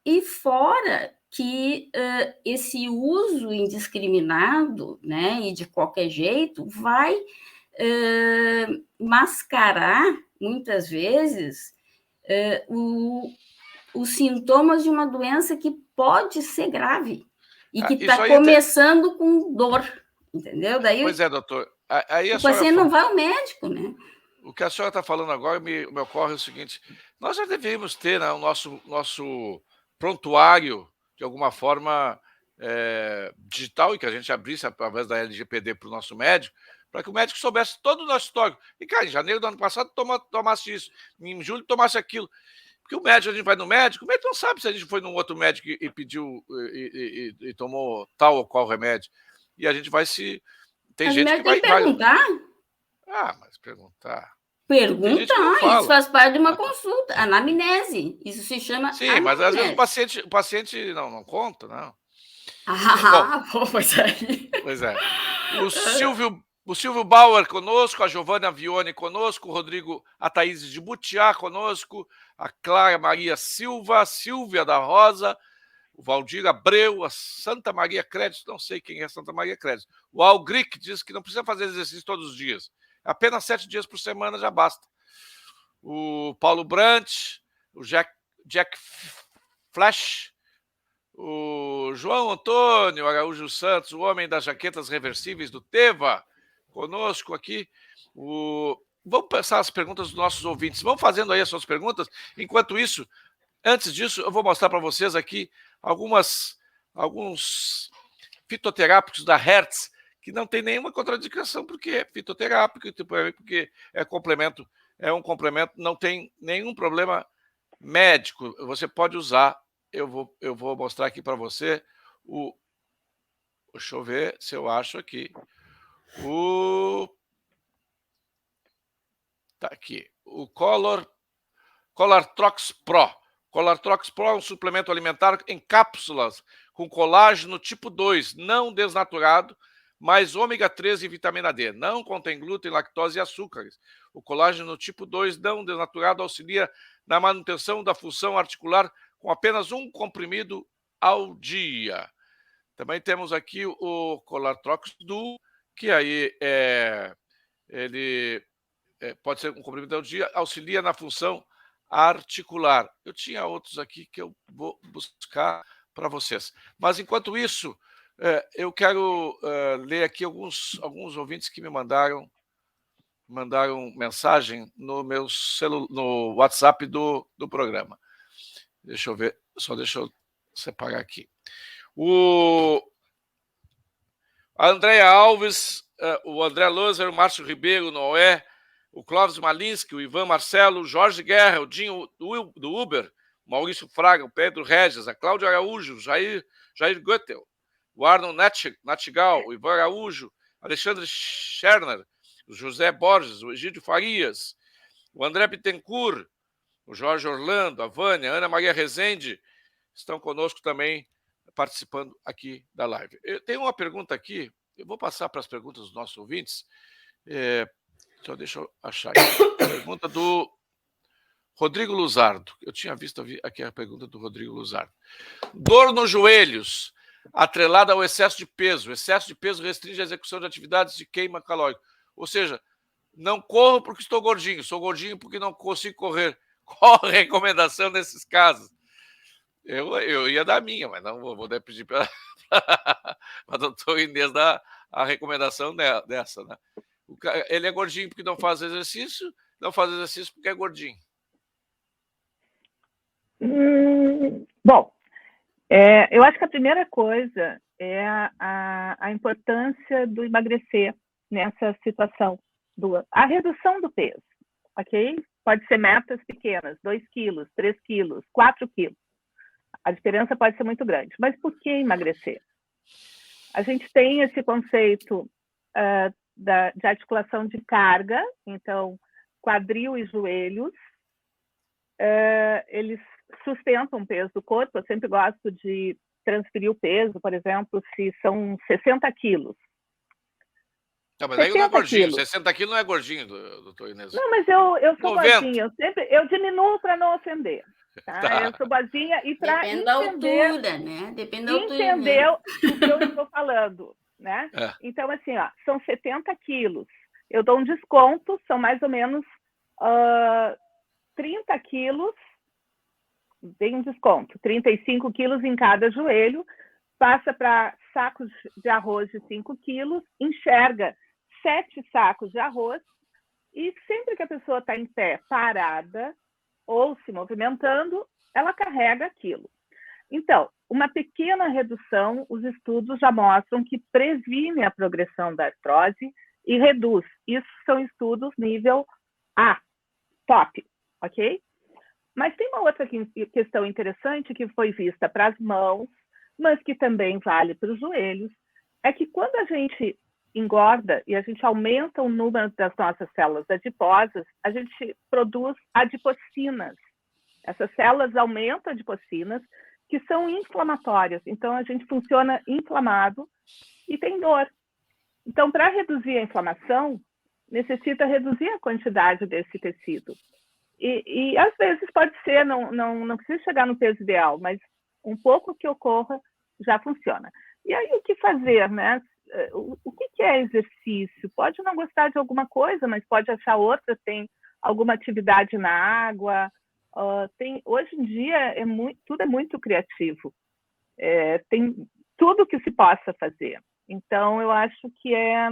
e fora que esse uso indiscriminado, né, e de qualquer jeito, vai mascarar, muitas vezes, os sintomas de uma doença que pode ser grave e que está começando com dor, entendeu? Daí,
pois é, doutor. Aí
o paciente não vai ao médico, né?
O que a senhora está falando agora me ocorre o seguinte: nós já deveríamos ter, né, o nosso prontuário, de alguma forma, digital, e que a gente abrisse através da LGPD para o nosso médico, para que o médico soubesse todo o nosso histórico. E, cara, em janeiro do ano passado tomasse isso, em julho tomasse aquilo. Porque o médico, a gente vai no médico, o médico não sabe se a gente foi num outro médico e pediu e tomou tal ou qual remédio. E a gente vai se. Tem gente que vai.
Tem que perguntar.
Mas perguntar.
Perguntar, isso faz parte de uma consulta, anamnese. Isso se chama
Sim,
anamnese.
mas às vezes o paciente não conta, não.
Pois aí.
Pois é. O Silvio Bauer conosco, a Giovana Vione conosco, o Rodrigo, a Thaís de Butiá conosco, a Clara Maria Silva, a Silvia da Rosa, o Valdir Abreu, a Santa Maria Crédito, não sei quem é Santa Maria Crédito. O Algric diz que não precisa fazer exercício todos os dias. Apenas 7 dias por semana já basta. O Paulo Brandt, o Jack Flash, o João Antônio Araújo Santos, o homem das jaquetas reversíveis do Teva, conosco aqui. Vamos pensar as perguntas dos nossos ouvintes. Vão fazendo aí as suas perguntas. Enquanto isso, antes disso, eu vou mostrar para vocês aqui alguns fitoterápicos da Hertz, que não tem nenhuma contraindicação, porque é fitoterápico, porque é um complemento, não tem nenhum problema médico. Você pode usar. Eu vou mostrar aqui para você deixa eu ver se eu acho aqui. Tá aqui. O Colartrox Pro. Colartrox Pro é um suplemento alimentar em cápsulas com colágeno tipo 2, não desnaturado, mais ômega 3 e vitamina D. Não contém glúten, lactose e açúcares. O colágeno tipo 2 não desnaturado auxilia na manutenção da função articular com apenas um comprimido ao dia. Também temos aqui o Colartrox Duo, que aí ele pode ser um comprimido ao dia, auxilia na função articular. Eu tinha outros aqui que eu vou buscar para vocês. Mas, enquanto isso, eu quero ler aqui alguns ouvintes que me mandaram mensagem no meu no WhatsApp do programa. Deixa eu ver, deixa eu separar aqui. A Andréia Alves, o André Loser, o Márcio Ribeiro, o Noé, o Clóvis Malinski, o Ivan Marcelo, o Jorge Guerra, o Dinho do Uber, o Maurício Fraga, o Pedro Regis, a Cláudia Araújo, o Jair Guttel, o Arnold Natigal, o Ivan Araújo, Alexandre Scherner, o José Borges, o Egídio Farias, o André Bittencourt, o Jorge Orlando, a Vânia, a Ana Maria Rezende, estão conosco também, participando aqui da live. Eu tenho uma pergunta aqui, eu vou passar para as perguntas dos nossos ouvintes. Então, deixa eu achar aqui. A pergunta do Rodrigo Luzardo. Eu tinha visto aqui a pergunta do Rodrigo Luzardo. Dor nos joelhos, atrelada ao excesso de peso. Excesso de peso restringe a execução de atividades de queima calórica. Ou seja, não corro porque estou gordinho, sou gordinho porque não consigo correr. Qual a recomendação nesses casos? Eu ia dar a minha, mas não vou pedir para a doutora Inês dar a recomendação dessa, né? Ele é gordinho porque não faz exercício porque é gordinho.
Bom, eu acho que a primeira coisa é a importância do emagrecer nessa situação, a redução do peso, ok? Pode ser metas pequenas, 2 quilos, 3 quilos, 4 quilos. A diferença pode ser muito grande. Mas por que emagrecer? A gente tem esse conceito de articulação de carga, então, quadril e joelhos, eles sustentam o peso do corpo. Eu sempre gosto de transferir o peso, por exemplo, se são 60 quilos.
Não, mas aí não é gordinho,
quilos.
60 quilos não é gordinho, doutor Inês.
Não, mas eu sou
90.
boazinha, eu diminuo para não ofender. Tá? Eu sou boazinha e para
Depende da altura, né? Depende da altura. Entender
o que eu estou falando, né? Então, assim, ó, são 70 quilos. Eu dou um desconto, são mais ou menos 30 quilos, tem um desconto, 35 quilos em cada joelho, passa para sacos de arroz de 5 quilos, enxerga 7 sacos de arroz, e sempre que a pessoa está em pé, parada ou se movimentando, ela carrega aquilo. Então, uma pequena redução, os estudos já mostram que previne a progressão da artrose e reduz. Isso são estudos nível A, top, ok? Mas tem uma outra questão interessante que foi vista para as mãos, mas que também vale para os joelhos, é que quando a gente engorda e a gente aumenta o número das nossas células adiposas, a gente produz adipocinas. Essas células aumentam adipocinas, que são inflamatórias. Então, a gente funciona inflamado e tem dor. Então, para reduzir a inflamação, necessita reduzir a quantidade desse tecido. E às vezes pode ser, não precisa chegar no peso ideal, mas um pouco que ocorra já funciona. E aí, o que fazer, né? O que é exercício? Pode não gostar de alguma coisa, mas pode achar outra, tem alguma atividade na água. Hoje em dia, tudo é muito criativo. Tem tudo que se possa fazer. Então, eu acho que é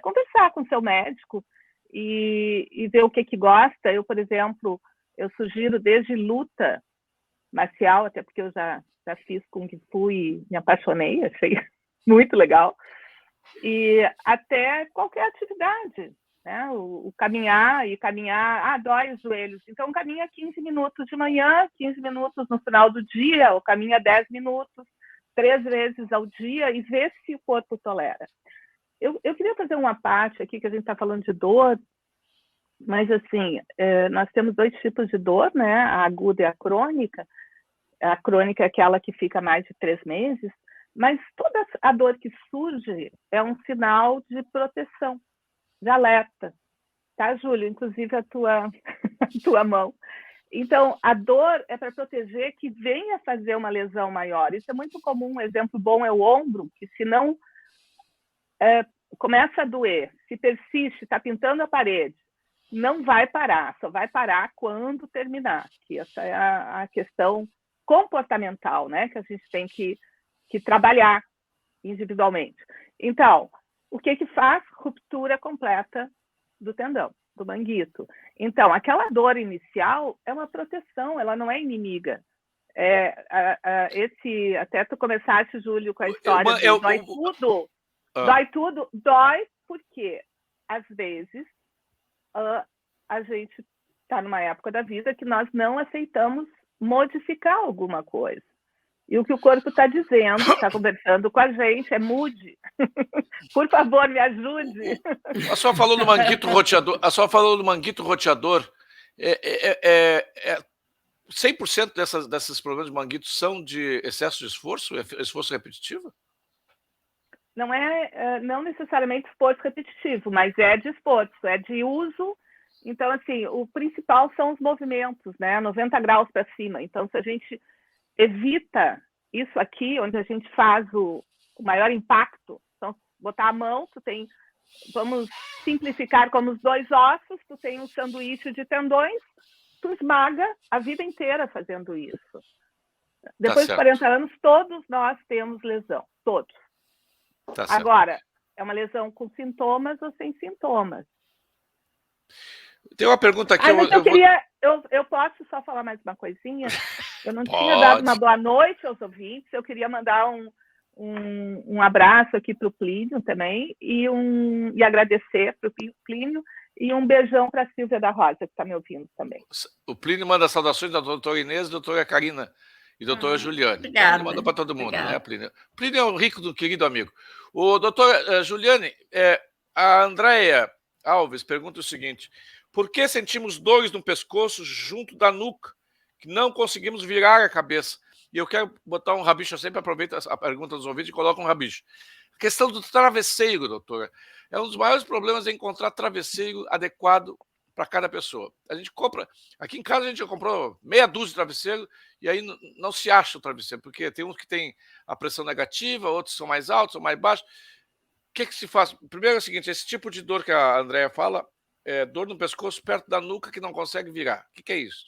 conversar com o seu médico e ver o que gosta. Eu, por exemplo, eu sugiro desde luta marcial, até porque eu já fiz Kung Fu e me apaixonei, achei muito legal, e até qualquer atividade, né? O caminhar, dói os joelhos, então caminha 15 minutos de manhã, 15 minutos no final do dia, ou caminha 10 minutos, 3 vezes ao dia, e vê se o corpo tolera. Eu queria fazer uma parte aqui, que a gente está falando de dor, mas assim, nós temos 2 tipos de dor, né? A aguda e a crônica. A crônica é aquela que fica mais de 3 meses, mas toda a dor que surge é um sinal de proteção, de alerta, tá, Júlio? Inclusive a tua mão. Então, a dor é para proteger que venha fazer uma lesão maior. Isso é muito comum. Um exemplo bom é o ombro, que se não começa a doer, se persiste, está pintando a parede, não vai parar, só vai parar quando terminar. Que essa é a questão comportamental, né, que a gente tem que trabalhar individualmente. Então, o que faz? Ruptura completa do tendão, do manguito. Então, aquela dor inicial é uma proteção, ela não é inimiga. Até tu começaste, Júlio, com a história do dói tudo. Dói tudo, dói porque, às vezes, a gente está numa época da vida que nós não aceitamos modificar alguma coisa. E o que o corpo está dizendo, está conversando com a gente, é mude. Por favor, me ajude.
A senhora falou do manguito roteador. 100% desses problemas de manguito são de excesso de esforço repetitivo?
Não necessariamente esforço repetitivo, mas é de esforço, é de uso. Então, assim, o principal são os movimentos, né? 90 graus para cima. Então, se a gente evita isso aqui, onde a gente faz o maior impacto, então, botar a mão, vamos simplificar como os 2 ossos, tu tem um sanduíche de tendões, tu esmaga a vida inteira fazendo isso. Depois de 40 anos, todos nós temos lesão, todos. Agora, é uma lesão com sintomas ou sem sintomas?
Tem uma pergunta aqui.
Eu posso só falar mais uma coisinha? Eu não tinha dado uma boa noite aos ouvintes. Eu queria mandar um abraço aqui para o Plínio também e agradecer para o Plínio e um beijão para a Silvia da Rosa, que está me ouvindo também.
O Plínio manda saudações da doutora Inês, doutora Karina e doutora Juliane.
Obrigada.
Ele manda para todo mundo, né, Plínio? Plínio é um rico do querido amigo. O doutora Juliane, a Andréia Alves pergunta o seguinte: por que sentimos dores no pescoço junto da nuca que não conseguimos virar a cabeça. E eu quero botar um rabicho, eu sempre aproveito a pergunta dos ouvintes e coloco um rabicho. A questão do travesseiro, doutora, é um dos maiores problemas, é encontrar travesseiro adequado para cada pessoa. A gente compra, aqui em casa a gente já comprou meia dúzia de travesseiro e aí não se acha o travesseiro, porque tem uns que tem a pressão negativa, outros são mais altos, são mais baixos. O que se faz? Primeiro é o seguinte, esse tipo de dor que a Andrea fala, é dor no pescoço perto da nuca que não consegue virar. O que é isso?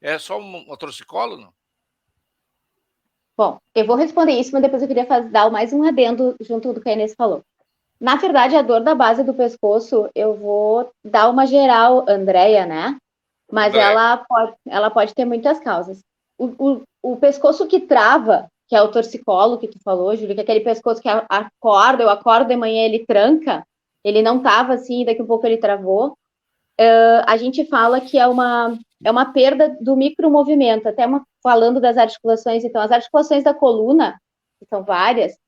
É só um torcicolo, não?
Bom, eu vou responder isso, mas depois eu queria dar mais um adendo junto do que a Inês falou. Na verdade, a dor da base do pescoço, eu vou dar uma geral, Andrea, né? Mas ela pode ter muitas causas. O pescoço que trava, que é o torcicolo que tu falou, Júlio, que é aquele pescoço que acorda, eu acordo de manhã, ele tranca, ele não tava assim, daqui a pouco ele travou. A gente fala que é uma perda do micromovimento, até falando das articulações, então, as articulações da coluna, que são várias,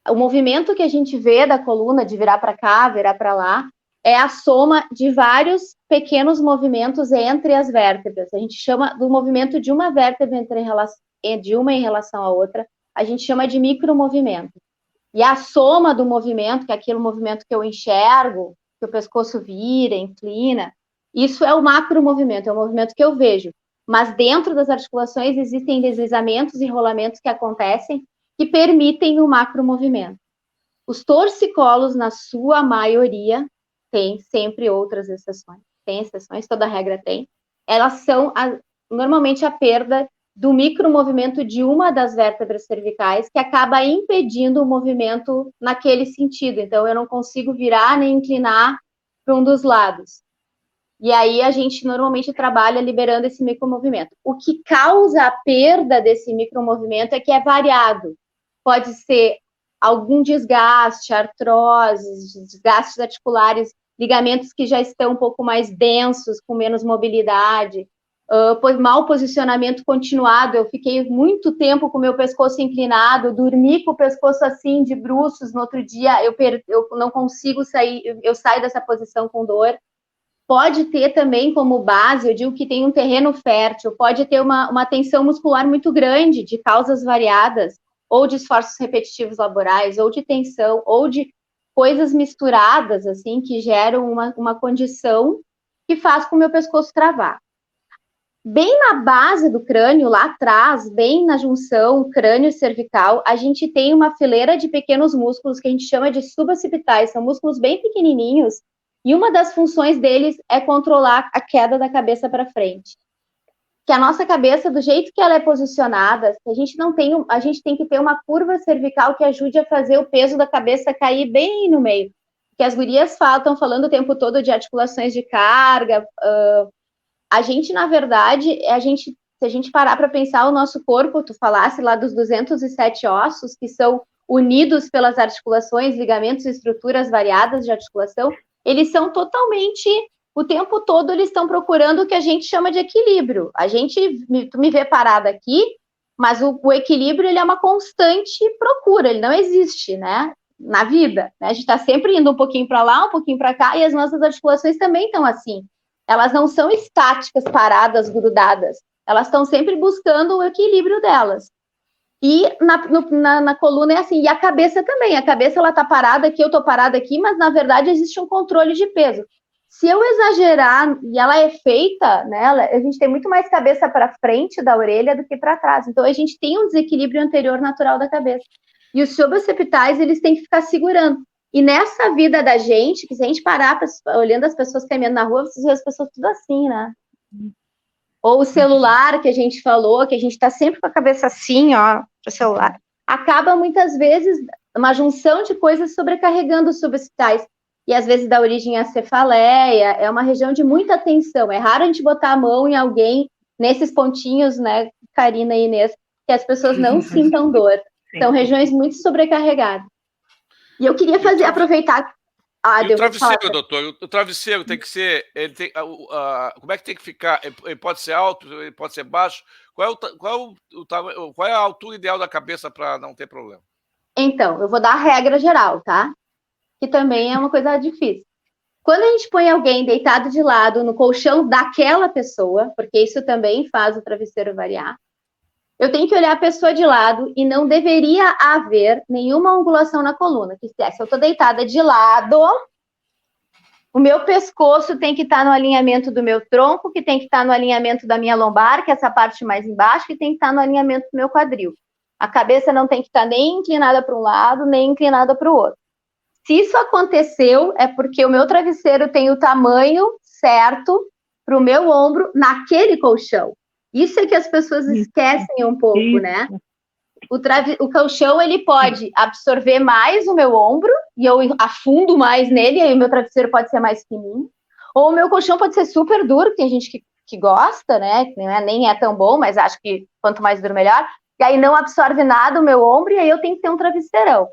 o movimento que a gente vê da coluna, de virar para cá, virar para lá, é a soma de vários pequenos movimentos entre as vértebras. A gente chama do movimento de uma vértebra de uma em relação à outra, a gente chama de micromovimento. E a soma do movimento, que é aquele movimento que eu enxergo, que o pescoço vira, inclina, isso é o macromovimento, é o movimento que eu vejo. Mas dentro das articulações existem deslizamentos e rolamentos que acontecem que permitem o macromovimento. Os torcicolos, na sua maioria, tem sempre outras exceções. Tem exceções, toda regra tem. Elas são normalmente a perda do micromovimento de uma das vértebras cervicais, que acaba impedindo o movimento naquele sentido. Então, eu não consigo virar nem inclinar para um dos lados. E aí, a gente normalmente trabalha liberando esse micromovimento. O que causa a perda desse micromovimento é que é variado. Pode ser algum desgaste, artroses, desgastes articulares, ligamentos que já estão um pouco mais densos, com menos mobilidade, mau posicionamento continuado. Eu fiquei muito tempo com o meu pescoço inclinado, dormi com o pescoço assim, de bruços, no outro dia eu não consigo sair, eu saio dessa posição com dor. Pode ter também como base, eu digo que tem um terreno fértil, pode ter uma tensão muscular muito grande, de causas variadas, ou de esforços repetitivos laborais, ou de tensão, ou de coisas misturadas, assim, que geram uma condição que faz com o meu pescoço travar. Bem na base do crânio, lá atrás, bem na junção crânio-cervical, a gente tem uma fileira de pequenos músculos que a gente chama de suboccipitais, são músculos bem pequenininhos, e uma das funções deles é controlar a queda da cabeça para frente. Que a nossa cabeça, do jeito que ela é posicionada, a gente tem que ter uma curva cervical que ajude a fazer o peso da cabeça cair bem no meio. Que as gurias estão falando o tempo todo de articulações de carga. A gente, na verdade, se a gente parar para pensar o nosso corpo, tu falasse lá dos 207 ossos, que são unidos pelas articulações, ligamentos e estruturas variadas de articulação, eles são totalmente... O tempo todo eles estão procurando o que a gente chama de equilíbrio. Tu me vê parada aqui, mas o equilíbrio ele é uma constante procura, ele não existe, né? Na vida, né? A gente está sempre indo um pouquinho para lá, um pouquinho para cá, e as nossas articulações também estão assim. Elas não são estáticas, paradas, grudadas. Elas estão sempre buscando o equilíbrio delas. E na coluna é assim, e a cabeça também. A cabeça ela está parada aqui, eu estou parada aqui, mas na verdade existe um controle de peso. Se eu exagerar, e ela é feita, né, a gente tem muito mais cabeça para frente da orelha do que para trás. Então, a gente tem um desequilíbrio anterior natural da cabeça. E os suboccipitais, eles têm que ficar segurando. E nessa vida da gente, que se a gente parar olhando as pessoas caminhando na rua, vocês vê as pessoas tudo assim, né? Ou o celular que a gente falou, que a gente está sempre com a cabeça assim, ó, pro celular. Acaba, muitas vezes, uma junção de coisas sobrecarregando os suboccipitais. E às vezes dá origem à cefaleia, é uma região de muita tensão. É raro a gente botar a mão em alguém nesses pontinhos, né, Karina e Inês, que as pessoas não sintam dor. São regiões muito sobrecarregadas. E eu queria aproveitar...
E o travesseiro, doutor, o travesseiro tem que ser... como é que tem que ficar? Ele pode ser alto, ele pode ser baixo? Qual é a altura ideal da cabeça para não ter problema?
Então, eu vou dar a regra geral, tá? Que também é uma coisa difícil. Quando a gente põe alguém deitado de lado no colchão daquela pessoa, porque isso também faz o travesseiro variar, eu tenho que olhar a pessoa de lado e não deveria haver nenhuma angulação na coluna. Que se eu estou deitada de lado, o meu pescoço tem que estar no alinhamento do meu tronco, que tem que estar no alinhamento da minha lombar, que é essa parte mais embaixo, que tem que estar no alinhamento do meu quadril. A cabeça não tem que estar nem inclinada para um lado, nem inclinada para o outro. Se isso aconteceu, é porque o meu travesseiro tem o tamanho certo para o meu ombro naquele colchão. Isso é que as pessoas esquecem um pouco, né? O colchão, ele pode absorver mais o meu ombro, e eu afundo mais nele, e aí o meu travesseiro pode ser mais fininho. Ou o meu colchão pode ser super duro, tem gente que gosta, né? Que nem é tão bom, mas acho que quanto mais duro, melhor. E aí não absorve nada o meu ombro, e aí eu tenho que ter um travesseirão.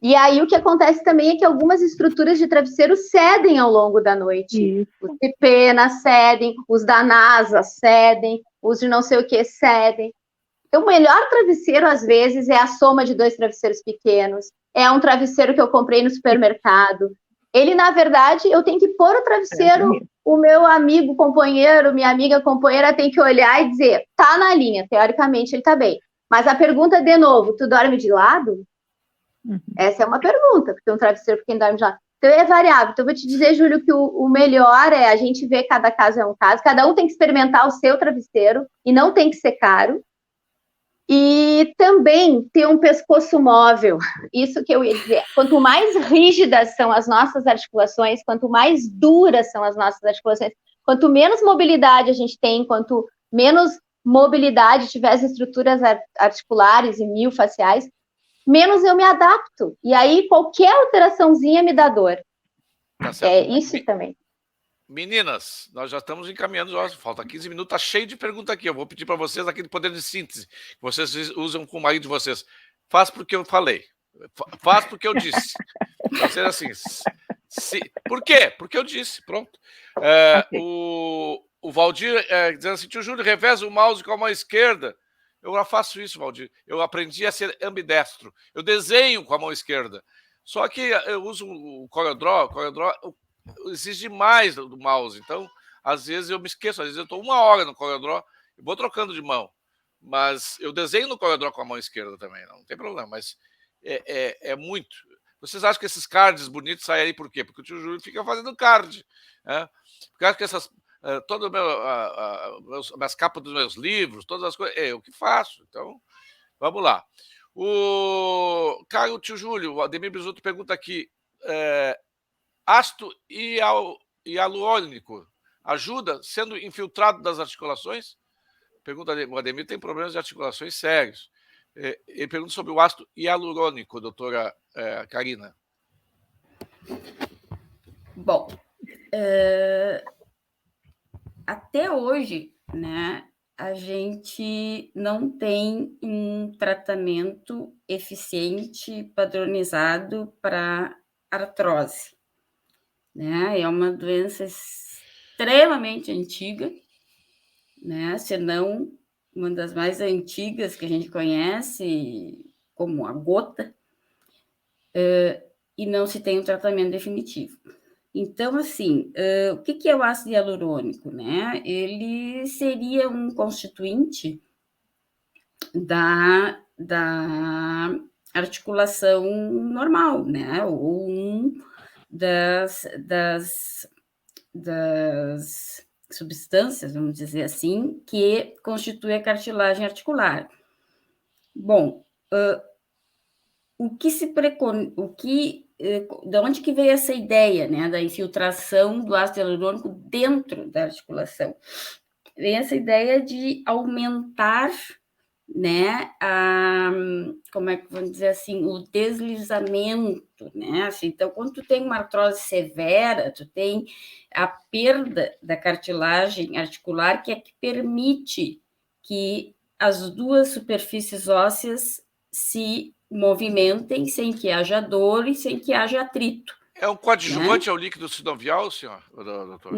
E aí o que acontece também é que algumas estruturas de travesseiro cedem ao longo da noite.
Isso.
Os de pena cedem, os da NASA cedem, os de não sei o que cedem. Então, o melhor travesseiro, às vezes, é a soma de 2 travesseiros pequenos. É um travesseiro que eu comprei no supermercado. Ele, na verdade, eu tenho que pôr o travesseiro, o meu amigo companheiro, minha amiga companheira tem que olhar e dizer, tá na linha, teoricamente ele tá bem. Mas a pergunta, de novo, tu dorme de lado? Essa é uma pergunta, porque um travesseiro, quem dorme de lado. Então, é variável. Então, eu vou te dizer, Júlio, que o melhor é a gente ver cada caso é um caso. Cada um tem que experimentar o seu travesseiro e não tem que ser caro. E também ter um pescoço móvel. Isso que eu ia dizer. Quanto mais rígidas são as nossas articulações, quanto mais duras são as nossas articulações, quanto menos mobilidade a gente tem, quanto menos mobilidade tiver as estruturas articulares e miofasciais, menos eu me adapto. E aí, qualquer alteraçãozinha me dá dor.
Tá certo.
Isso também.
Meninas, nós já estamos encaminhando, falta 15 minutos, está cheio de perguntas aqui. Eu vou pedir para vocês aquele poder de síntese que vocês usam com o marido de vocês. Faz porque eu falei. Faz porque eu disse. Vai ser assim. Por quê? Porque eu disse. Pronto. Okay. O Valdir dizendo assim, tio Júlio, reveza o mouse com a mão esquerda. Eu já faço isso, Valdir. Eu aprendi a ser ambidestro. Eu desenho com a mão esquerda. Só que eu uso o CorelDRAW exige mais do mouse. Então, às vezes eu me esqueço. Às vezes eu estou 1 hora no CorelDRAW e vou trocando de mão. Mas eu desenho no CorelDRAW com a mão esquerda também. Não tem problema. Mas é muito. Vocês acham que esses cards bonitos saem aí por quê? Porque o tio Júlio fica fazendo card. Né? Porque acho que essas... todas as capas dos meus livros, todas as coisas, é eu que faço. Então, vamos lá. O tio Júlio, o Ademir Bisuto pergunta aqui, ácido hialurônico ajuda sendo infiltrado das articulações? Pergunta, o Ademir tem problemas de articulações sérios. Ele pergunta sobre o ácido hialurônico, doutora Karina.
Bom, até hoje, né, a gente não tem um tratamento eficiente, padronizado para artrose. Né? É uma doença extremamente antiga, né? Se não uma das mais antigas que a gente conhece, como a gota, e não se tem um tratamento definitivo. Então, assim, o que é o ácido hialurônico? Né? Ele seria um constituinte da articulação normal, né? Ou das substâncias, vamos dizer assim, que constitui a cartilagem articular. Bom, de onde que veio essa ideia, né, da infiltração do ácido hialurônico dentro da articulação? Vem essa ideia de aumentar, né, como é que vamos dizer assim, o deslizamento, né? Assim, então, quando tu tem uma artrose severa, tu tem a perda da cartilagem articular, que é que permite que as duas superfícies ósseas se movimentem sem que haja dor e sem que haja atrito.
É um coadjuvante, né, ao líquido sinovial, senhor, doutor?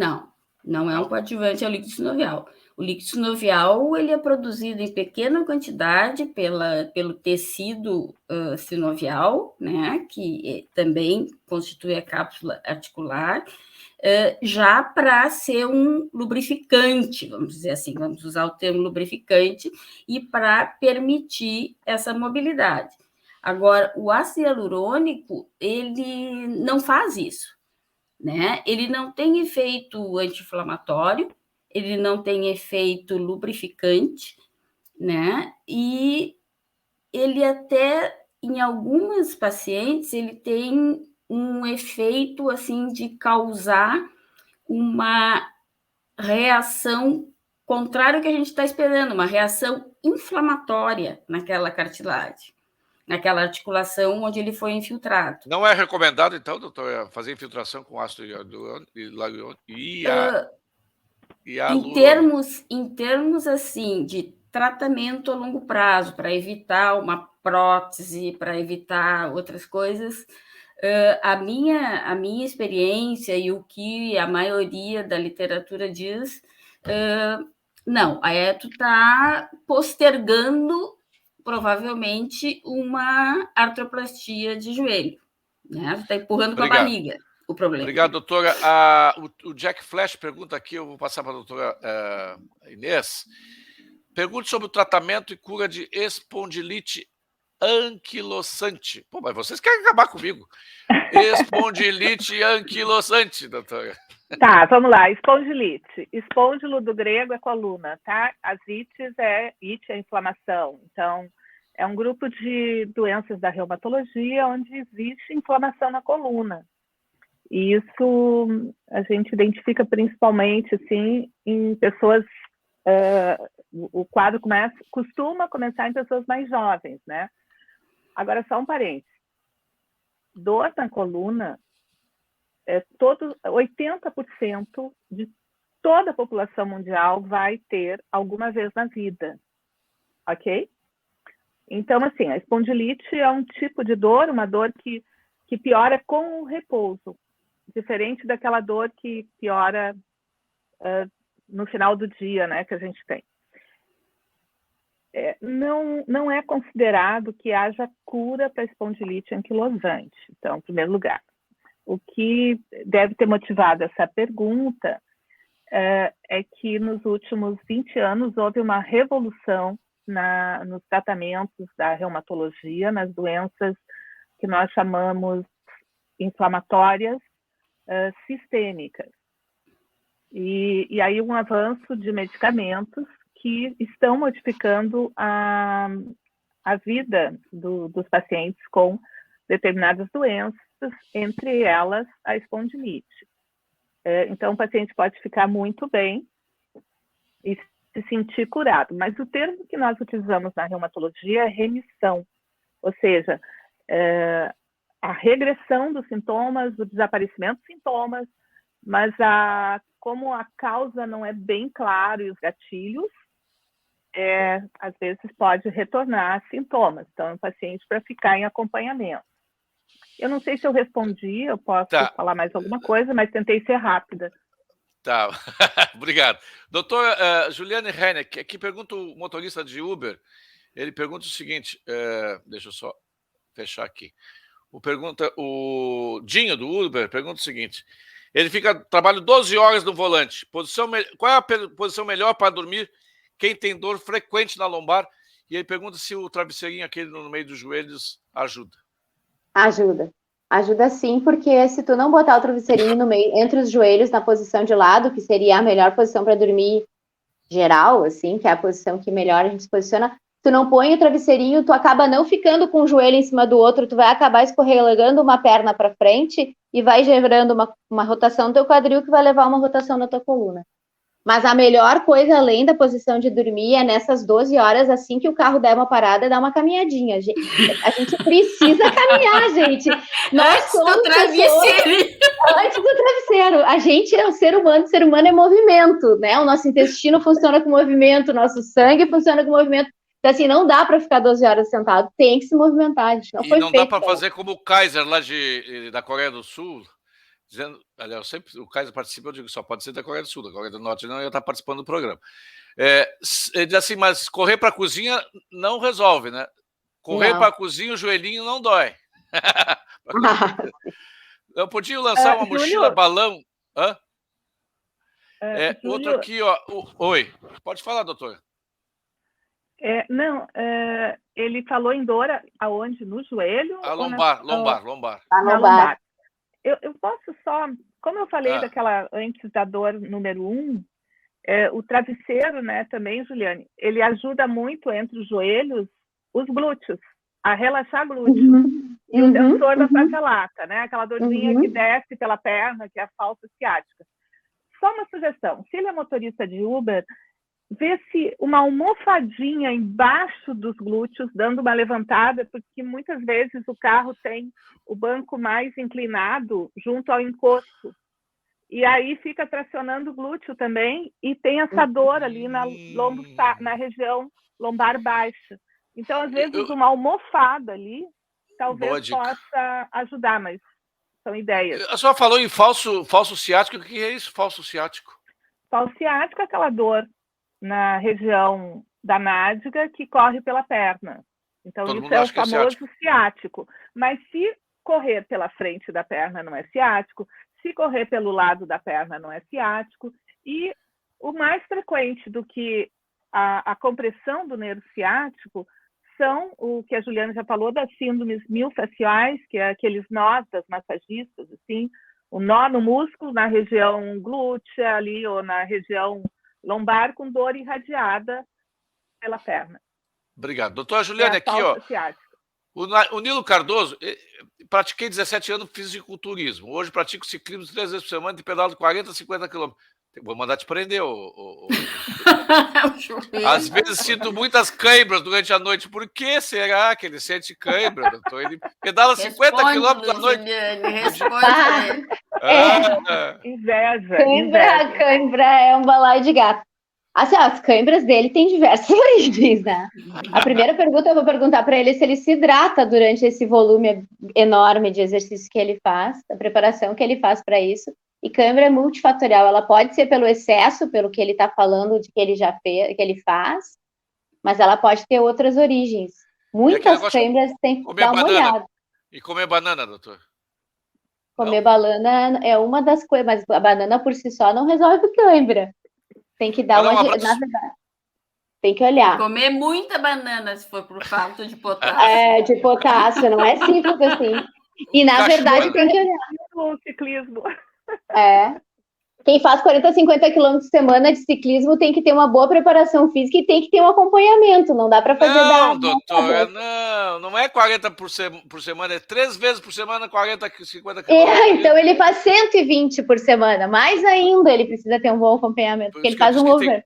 Não é um coadjuvante ao líquido sinovial. O líquido sinovial ele é produzido em pequena quantidade pelo tecido sinovial, né, que também constitui a cápsula articular, já para ser um lubrificante, vamos dizer assim, vamos usar o termo lubrificante, e para permitir essa mobilidade. Agora, o ácido hialurônico, ele não faz isso, né? Ele não tem efeito anti-inflamatório, ele não tem efeito lubrificante, né? E ele até, em algumas pacientes, ele tem um efeito, assim, de causar uma reação contrária ao que a gente está esperando, uma reação inflamatória naquela cartilagem, naquela articulação onde ele foi infiltrado.
Não é recomendado, então, doutor, fazer infiltração com ácido hialurônico
em termos assim de tratamento a longo prazo, para evitar uma prótese, para evitar outras coisas, a minha experiência e o que a maioria da literatura diz, não, aí tu está postergando provavelmente uma artroplastia de joelho, né? Tu está empurrando com a barriga o problema.
Obrigado, doutora. O Jack Flash pergunta aqui, eu vou passar para a doutora Inês. Pergunte sobre o tratamento e cura de espondilite anquilosante. Pô, mas vocês querem acabar comigo. Espondilite anquilosante, doutora.
Tá, vamos lá. Espondilite. Espôndilo do grego é coluna, tá? As ites é inflamação. Então, é um grupo de doenças da reumatologia onde existe inflamação na coluna. E isso a gente identifica principalmente assim, em pessoas. O quadro costuma começar em pessoas mais jovens, né? Agora, só um parênteses. Dor na coluna, 80% de toda a população mundial vai ter alguma vez na vida, ok? Então, assim, a espondilite é um tipo de dor, uma dor que piora com o repouso, diferente daquela dor que piora no final do dia, né, que a gente tem. Não é considerado que haja cura para espondilite anquilosante. Então, em primeiro lugar, o que deve ter motivado essa pergunta é que nos últimos 20 anos houve uma revolução nos tratamentos da reumatologia, nas doenças que nós chamamos inflamatórias sistêmicas. E aí um avanço de medicamentos que estão modificando a vida dos pacientes com determinadas doenças, entre elas a espondilite. Então, o paciente pode ficar muito bem e se sentir curado, mas o termo que nós utilizamos na reumatologia é remissão, ou seja, a regressão dos sintomas, o desaparecimento dos sintomas, mas como a causa não é bem clara e os gatilhos, às vezes pode retornar sintomas. Então, é um paciente para ficar em acompanhamento. Eu não sei se eu respondi, eu posso falar mais alguma coisa, mas tentei ser rápida.
Tá, obrigado. Doutora Juliane Henneck, aqui pergunta o motorista de Uber, ele pergunta o seguinte, deixa eu só fechar aqui. O Dinho do Uber pergunta o seguinte, ele trabalha 12 horas no volante, qual é a posição melhor para dormir quem tem dor frequente na lombar? E ele pergunta se o travesseirinho aquele no meio dos joelhos ajuda.
Ajuda sim, porque se tu não botar o travesseirinho no meio, entre os joelhos, na posição de lado, que seria a melhor posição para dormir geral, assim, que é a posição que melhor a gente se posiciona, tu não põe o travesseirinho, tu acaba não ficando com um joelho em cima do outro, tu vai acabar escorregando uma perna para frente e vai gerando uma rotação no teu quadril que vai levar uma rotação na tua coluna. Mas a melhor coisa, além da posição de dormir, é nessas 12 horas, assim que o carro der uma parada, dar uma caminhadinha. A gente precisa caminhar, gente.
Antes do travesseiro.
Antes do travesseiro. A gente é um ser humano é movimento, né? O nosso intestino funciona com movimento, o nosso sangue funciona com movimento. Então, assim, não dá para ficar 12 horas sentado, tem que se movimentar. A gente não foi
não dá para fazer como o Kaiser lá da Coreia do Sul, dizendo, aliás, sempre o Kaiser participa, eu digo, só pode ser da Coreia do Sul, da Coreia do Norte não ia estar participando do programa. Ele diz assim, mas correr para a cozinha não resolve, né? Correr para a cozinha, o joelhinho não dói. Eu podia lançar uma mochila
Júlio,
balão. Hã? Outro
Júlio,
aqui, ó. Oi, pode falar, doutora.
não, ele falou em dor aonde? No joelho?
A
ou
lombar.
Na lombar. Eu posso só, como eu falei daquela antes da dor número 1, o travesseiro, né, também, Juliane, ele ajuda muito entre os joelhos, os glúteos, a relaxar glúteos. E o tensor da face lata, né, aquela dorzinha que desce pela perna, que é a falsa ciática. Só uma sugestão, se ele é motorista de Uber, vê se uma almofadinha embaixo dos glúteos, dando uma levantada, porque muitas vezes o carro tem o banco mais inclinado junto ao encosto. E aí fica tracionando o glúteo também e tem essa dor ali na região lombar baixa. Então, às vezes, uma almofada ali talvez possa ajudar, mas são ideias.
A senhora falou em falso ciático. O que é isso, falso ciático?
Falso ciático é aquela dor na região da nádega que corre pela perna. Então, isso é o famoso ciático. Mas se correr pela frente da perna não é ciático, se correr pelo lado da perna não é ciático, e o mais frequente do que a compressão do nervo ciático são o que a Juliana já falou das síndromes miofasciais, que é aqueles nós das massagistas, assim, o nó no músculo na região glútea ali ou na região lombar com dor irradiada pela perna.
Obrigado. Doutora Juliane, aqui, ó. O Nilo Cardoso, pratiquei 17 anos fisiculturismo. Hoje pratico ciclismo 3 vezes por semana e pedalo 40, 50 quilômetros. Vou mandar te prender. Às vezes sinto muitas cãibras durante a noite. Por que será que ele sente cãibra, doutor? Ele pedala 50 quilômetros à noite.
Responde.
Inveja.
Cãibra é um balaio de gato. Assim, as câimbras dele têm diversas origens, né? A primeira pergunta eu vou perguntar para ele se ele se hidrata durante esse volume enorme de exercício que ele faz, a preparação que ele faz para isso. E câimbra é multifatorial, ela pode ser pelo excesso, pelo que ele está falando de que ele já fez, que ele faz, mas ela pode ter outras origens. Muitas câimbras tem que dar uma olhada.
E comer banana, doutor?
Comer banana é uma das coisas, mas a banana por si só não resolve câimbra. Tem que dar na verdade, tem que olhar.
Comer muita banana se for por falta de potássio.
De potássio, não é simples assim. E na verdade tem que olhar.
O ciclismo.
Quem faz 40, 50 quilômetros por semana de ciclismo tem que ter uma boa preparação física e tem que ter um acompanhamento. Não dá para fazer
Não, doutora, não é 40 por semana, é 3 vezes por semana, 40, 50 quilômetros.
Então ele faz 120 por semana. Mais ainda, ele precisa ter um bom acompanhamento, porque ele faz um over.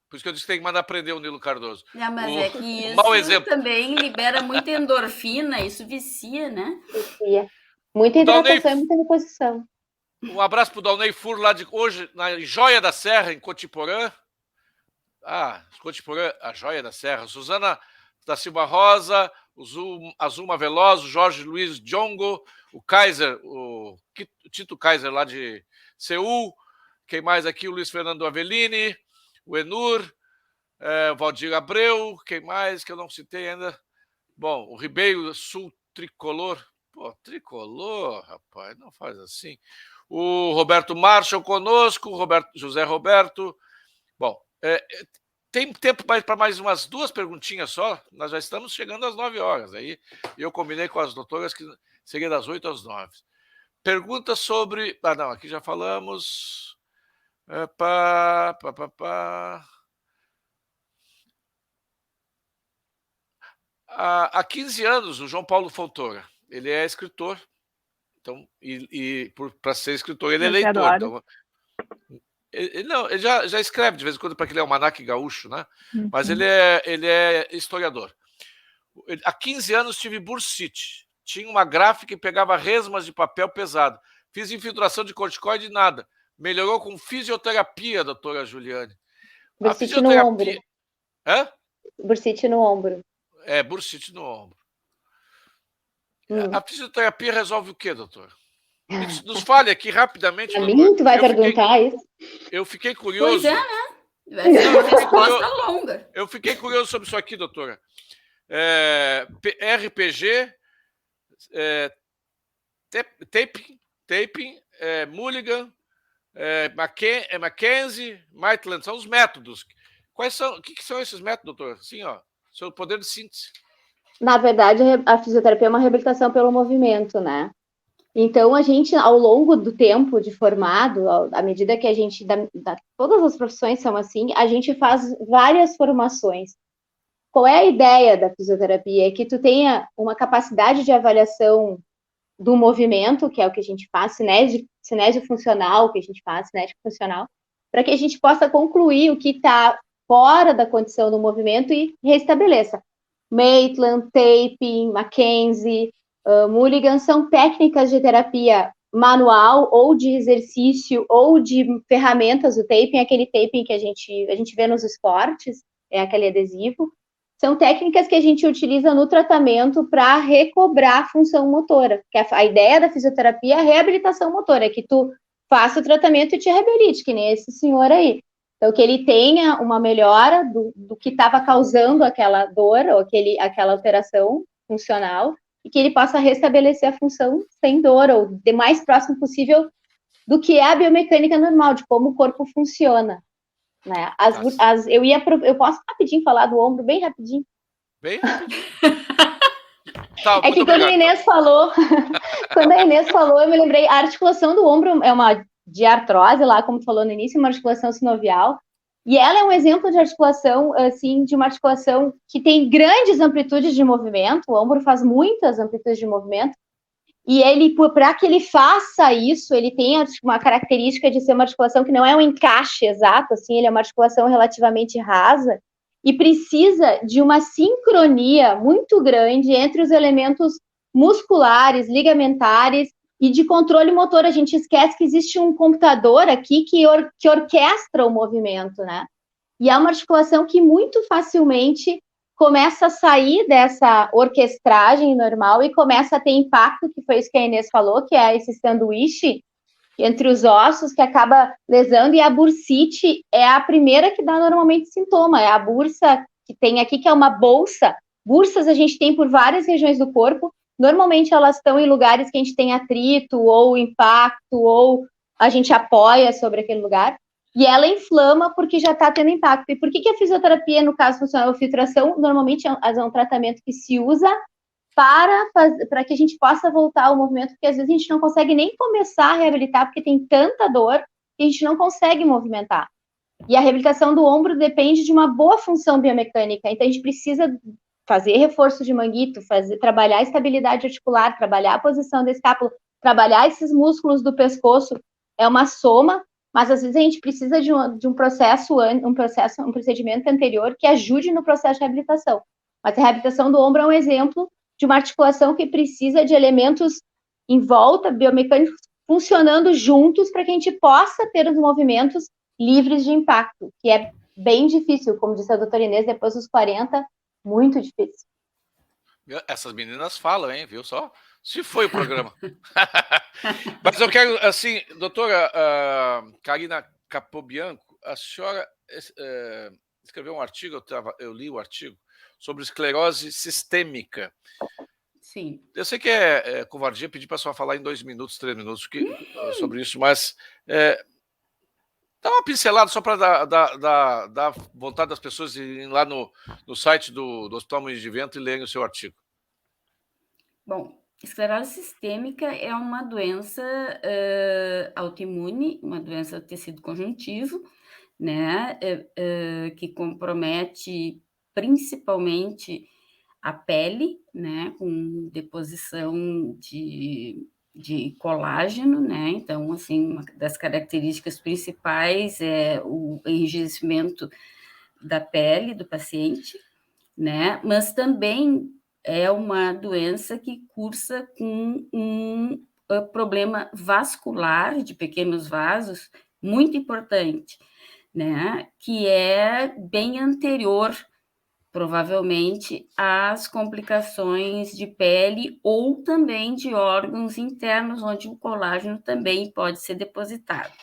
Por isso que eu disse que tem que mandar prender o Nilo Cardoso.
Mas é que isso também libera muita endorfina, isso vicia, né?
Vicia. Muita hidratação e muita reposição.
Um abraço para o Dalnei Furo, lá de hoje, na Joia da Serra, em Cotiporã. Cotiporã, a Joia da Serra. Suzana da Silva Rosa, o Azuma Veloz, o Jorge Luiz Djongo, o Kaiser, o Tito Kaiser, lá de Seul. Quem mais aqui? O Luiz Fernando Avellini, o Enur, o Valdir Abreu. Quem mais que eu não citei ainda? Bom, o Ribeiro Sul Tricolor. Pô, tricolor, rapaz, não faz assim. O Roberto Marshall conosco, José Roberto. Bom, tem tempo para mais umas 2 perguntinhas só. Nós já estamos chegando às 9 horas. Aí eu combinei com as doutoras que seria das 8 às 9. Pergunta sobre... não, aqui já falamos. Há 15 anos, o João Paulo Fontoura, ele é escritor. Então, para ser escritor, ele é leitor. Então, ele já escreve de vez em quando para aquele almanaque gaúcho, né? Mas ele é historiador. Há 15 anos tive bursite. Tinha uma gráfica e pegava resmas de papel pesado. Fiz infiltração de corticoide e nada. Melhorou com fisioterapia, doutora Juliane.
Bursite no ombro. Bursite no ombro.
Bursite no ombro. A fisioterapia resolve o quê, doutor? Nos fale aqui rapidamente,
Para
doutora.
mim, tu vai perguntar isso?
Eu fiquei curioso.
Pois é, né? Vai ser uma resposta longa.
Eu fiquei curioso sobre isso aqui, doutora. RPG, Taping, Mulligan, Mackenzie, Maitland, são os métodos. Quais são? O que são esses métodos, doutor? Sim, ó, seu poder de síntese.
Na verdade, a fisioterapia é uma reabilitação pelo movimento, né? Então, a gente, ao longo do tempo de formado, à medida que a gente, todas as profissões são assim, a gente faz várias formações. Qual é a ideia da fisioterapia? É que tu tenha uma capacidade de avaliação do movimento, que é o que a gente faz, cinésio funcional, que a gente faz, cinético funcional, para que a gente possa concluir o que está fora da condição do movimento e restabeleça. Maitland, Taping, Mackenzie, Mulligan são técnicas de terapia manual ou de exercício ou de ferramentas. O taping é aquele taping que a gente vê nos esportes, é aquele adesivo. São técnicas que a gente utiliza no tratamento para recobrar a função motora. Que a ideia da fisioterapia é a reabilitação motora, é que tu faça o tratamento e te reabilite, que nem esse senhor aí. Então, que ele tenha uma melhora do que estava causando aquela dor ou aquela alteração funcional e que ele possa restabelecer a função sem dor ou de mais próximo possível do que é a biomecânica normal, de como o corpo funciona. Né? Eu posso rapidinho falar do ombro, bem rapidinho?
Bem rapidinho. Tá,
é que quando a Inês falou, eu me lembrei, a articulação do ombro é uma de artrose, lá como falou no início, uma articulação sinovial, e ela é um exemplo de articulação, assim, de uma articulação que tem grandes amplitudes de movimento, o ombro faz muitas amplitudes de movimento, e ele, para que ele faça isso, ele tem uma característica de ser uma articulação que não é um encaixe exato, assim, ele é uma articulação relativamente rasa, e precisa de uma sincronia muito grande entre os elementos musculares, ligamentares e de controle motor. A gente esquece que existe um computador aqui que orquestra o movimento, né? E é uma articulação que muito facilmente começa a sair dessa orquestragem normal e começa a ter impacto, que foi isso que a Inês falou, que é esse sanduíche entre os ossos que acaba lesando, e a bursite é a primeira que dá normalmente sintoma, é a bursa que tem aqui, que é uma bolsa. Bursas a gente tem por várias regiões do corpo, normalmente elas estão em lugares que a gente tem atrito, ou impacto, ou a gente apoia sobre aquele lugar, e ela inflama porque já está tendo impacto. E por que a fisioterapia, no caso funcional, a filtração, normalmente é um tratamento que se usa para que a gente possa voltar ao movimento, porque às vezes a gente não consegue nem começar a reabilitar, porque tem tanta dor que a gente não consegue movimentar. E a reabilitação do ombro depende de uma boa função biomecânica, então a gente precisa fazer reforço de manguito, trabalhar a estabilidade articular, trabalhar a posição da escápula, trabalhar esses músculos do pescoço, é uma soma, mas às vezes a gente precisa de um procedimento anterior que ajude no processo de reabilitação. Mas a reabilitação do ombro é um exemplo de uma articulação que precisa de elementos em volta, biomecânicos, funcionando juntos para que a gente possa ter os movimentos livres de impacto, que é bem difícil, como disse a doutora Inês, depois dos 40, muito difícil.
Essas meninas falam, hein, viu só? Se foi o programa. Mas eu quero, assim, doutora Karina Capobianco, a senhora escreveu um artigo, eu li o artigo, sobre esclerose sistêmica.
Sim.
Eu sei que é covardia pedir para a senhora falar em 2 minutos, 3 minutos sobre isso, mas dá uma pincelada só para dar vontade das pessoas irem lá no site do Hospital Moinhos de Vento e lerem o seu artigo.
Bom, esclerose sistêmica é uma doença autoimune, uma doença do tecido conjuntivo, né, que compromete principalmente a pele, né, com deposição de colágeno, né, então, assim, uma das características principais é o enrijecimento da pele do paciente, né, mas também é uma doença que cursa com um problema vascular de pequenos vasos muito importante, né, que é bem anterior provavelmente as complicações de pele ou também de órgãos internos, onde o colágeno também pode ser depositado.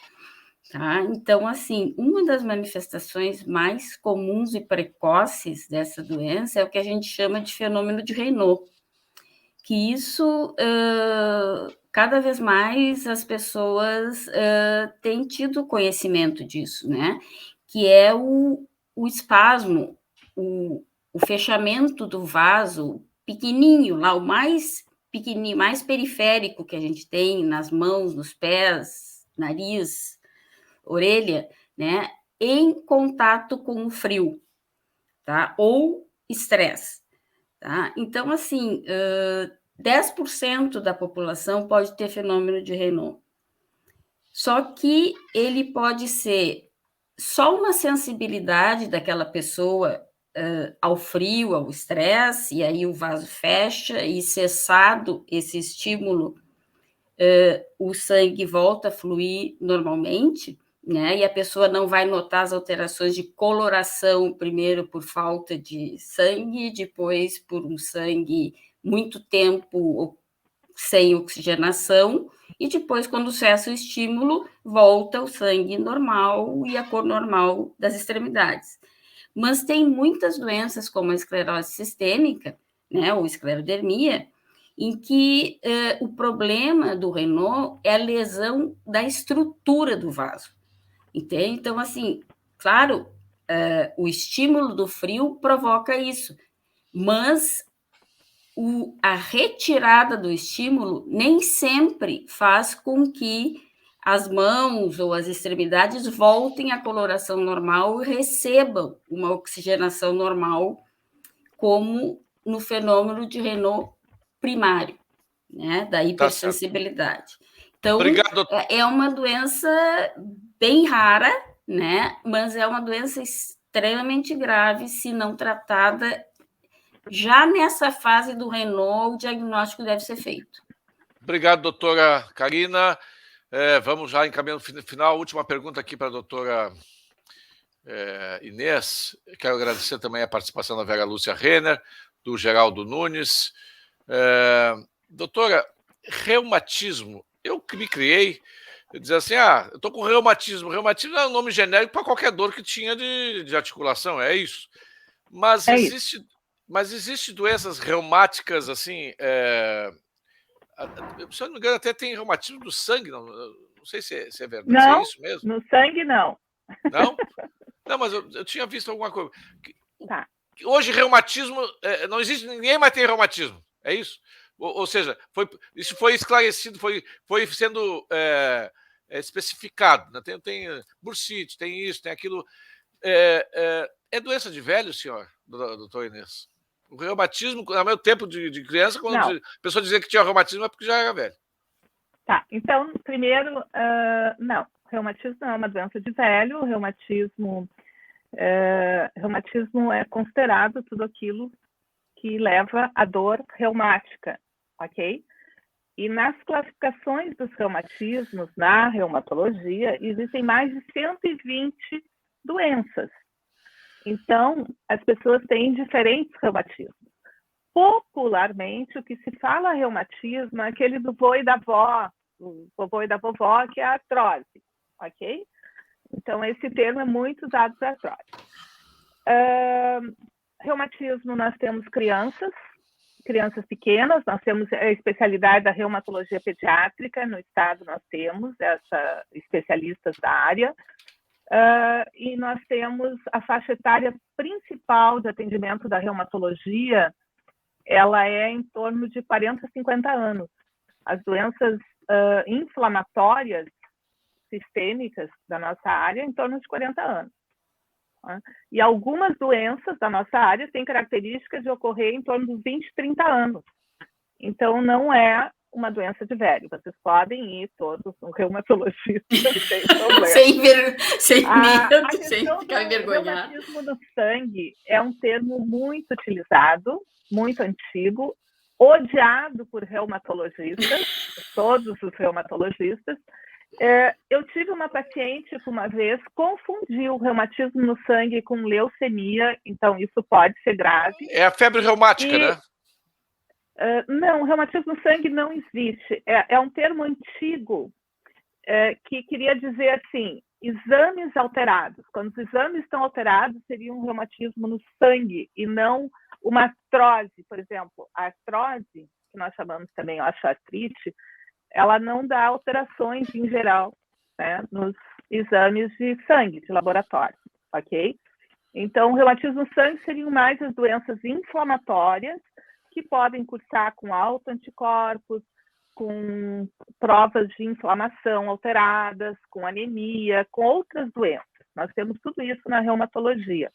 Tá? Então, assim, uma das manifestações mais comuns e precoces dessa doença é o que a gente chama de fenômeno de Raynaud, que isso, cada vez mais as pessoas têm tido conhecimento disso, né? Que é o espasmo, o fechamento do vaso pequenininho, lá o mais pequenininho, mais periférico que a gente tem nas mãos, nos pés, nariz, orelha, né? Em contato com o frio, tá? Ou estresse. Tá? Então, assim, 10% da população pode ter fenômeno de Raynaud. Só que ele pode ser só uma sensibilidade daquela pessoa ao frio, ao estresse, e aí o vaso fecha, e cessado esse estímulo, o sangue volta a fluir normalmente, né? E a pessoa não vai notar as alterações de coloração, primeiro por falta de sangue, depois por um sangue muito tempo sem oxigenação, e depois, quando cessa o estímulo, volta o sangue normal e a cor normal das extremidades. Mas tem muitas doenças, como a esclerose sistêmica, né, ou esclerodermia, em que o problema do Raynaud é a lesão da estrutura do vaso. Entende? Então, assim, claro, o estímulo do frio provoca isso, mas a retirada do estímulo nem sempre faz com que as mãos ou as extremidades voltem à coloração normal e recebam uma oxigenação normal, como no fenômeno de Raynaud primário, né, da hipersensibilidade. Então,
Obrigado.
É uma doença bem rara, né, mas é uma doença extremamente grave se não tratada. Já nessa fase do Raynaud, o diagnóstico deve ser feito.
Obrigado, doutora Karina. Vamos já encaminhando o final. Última pergunta aqui para a doutora Inês. Quero agradecer também a participação da Vera Lúcia Renner, do Geraldo Nunes. Doutora, reumatismo. Eu que me criei, eu dizia assim, eu estou com reumatismo. Reumatismo é um nome genérico para qualquer dor que tinha de articulação, é isso. Mas existe doenças reumáticas, assim, se eu não me engano, até tem reumatismo do sangue, não sei se é verdade,
não,
se é isso mesmo.
No sangue, não.
Não? Não, mas eu tinha visto alguma coisa.
Tá.
Hoje, reumatismo, não existe, ninguém mais tem reumatismo, é isso? Ou seja, isso foi esclarecido, foi sendo especificado, né? Tem bursite, tem isso, tem aquilo. É doença de velho, senhor, doutor Inês? O reumatismo, no meu tempo de criança, quando a pessoa dizia que tinha reumatismo, é porque já era velho.
Tá, então, primeiro, não. Reumatismo não é uma doença de velho. Reumatismo é considerado tudo aquilo que leva à dor reumática, ok? E nas classificações dos reumatismos, na reumatologia, existem mais de 120 doenças. Então, as pessoas têm diferentes reumatismos. Popularmente, o que se fala reumatismo é aquele do vô e da avó, do vovô e da vovó, que é a artrose, ok? Então, esse termo é muito usado para artrose. Reumatismo, nós temos crianças pequenas, nós temos a especialidade da reumatologia pediátrica, no estado nós temos especialistas da área, e nós temos a faixa etária principal de atendimento da reumatologia, ela é em torno de 40 a 50 anos. As doenças inflamatórias sistêmicas da nossa área, em torno de 40 anos. Tá? E algumas doenças da nossa área têm características de ocorrer em torno dos 20, 30 anos. Então, não é uma doença de velho. Vocês podem ir todos no reumatologista sem problema.
sem medo, sem ficar envergonhado.
O reumatismo do sangue é um termo muito utilizado, muito antigo, odiado por reumatologistas, todos os reumatologistas, Eu tive uma paciente que uma vez confundiu reumatismo no sangue com leucemia, então isso pode ser grave.
É a febre reumática, né?
Não, reumatismo no sangue não existe. É um termo antigo que queria dizer assim, exames alterados. Quando os exames estão alterados, seria um reumatismo no sangue e não uma artrose, por exemplo. A artrose, que nós chamamos também, eu acho, artrite, ela não dá alterações em geral, né, nos exames de sangue, de laboratório, ok? Então, o reumatismo no sangue seriam mais as doenças inflamatórias que podem cursar com autoanticorpos, com provas de inflamação alteradas, com anemia, com outras doenças. Nós temos tudo isso na reumatologia,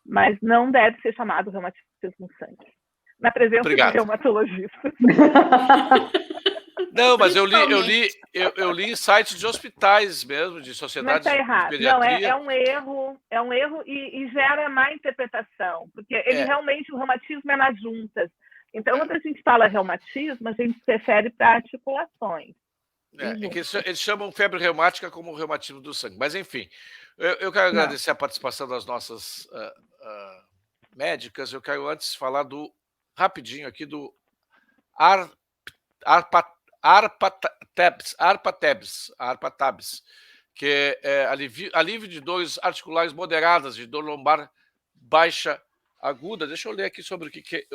mas não deve ser chamado reumatismo no sangue, na presença de reumatologistas.
Não, mas eu li em sites de hospitais mesmo, de sociedades
de pediatria. Não, é um erro e gera má interpretação, porque ele realmente, o reumatismo é nas juntas. Então, quando a gente fala reumatismo, a gente se refere para articulações.
É que eles chamam febre reumática como reumatismo do sangue. Mas, enfim, eu quero agradecer a participação das nossas médicas. Eu quero antes falar rapidinho aqui do Arpatabs, que é alívio de dores articulares moderadas, de dor lombar baixa aguda. Deixa eu ler aqui sobre o que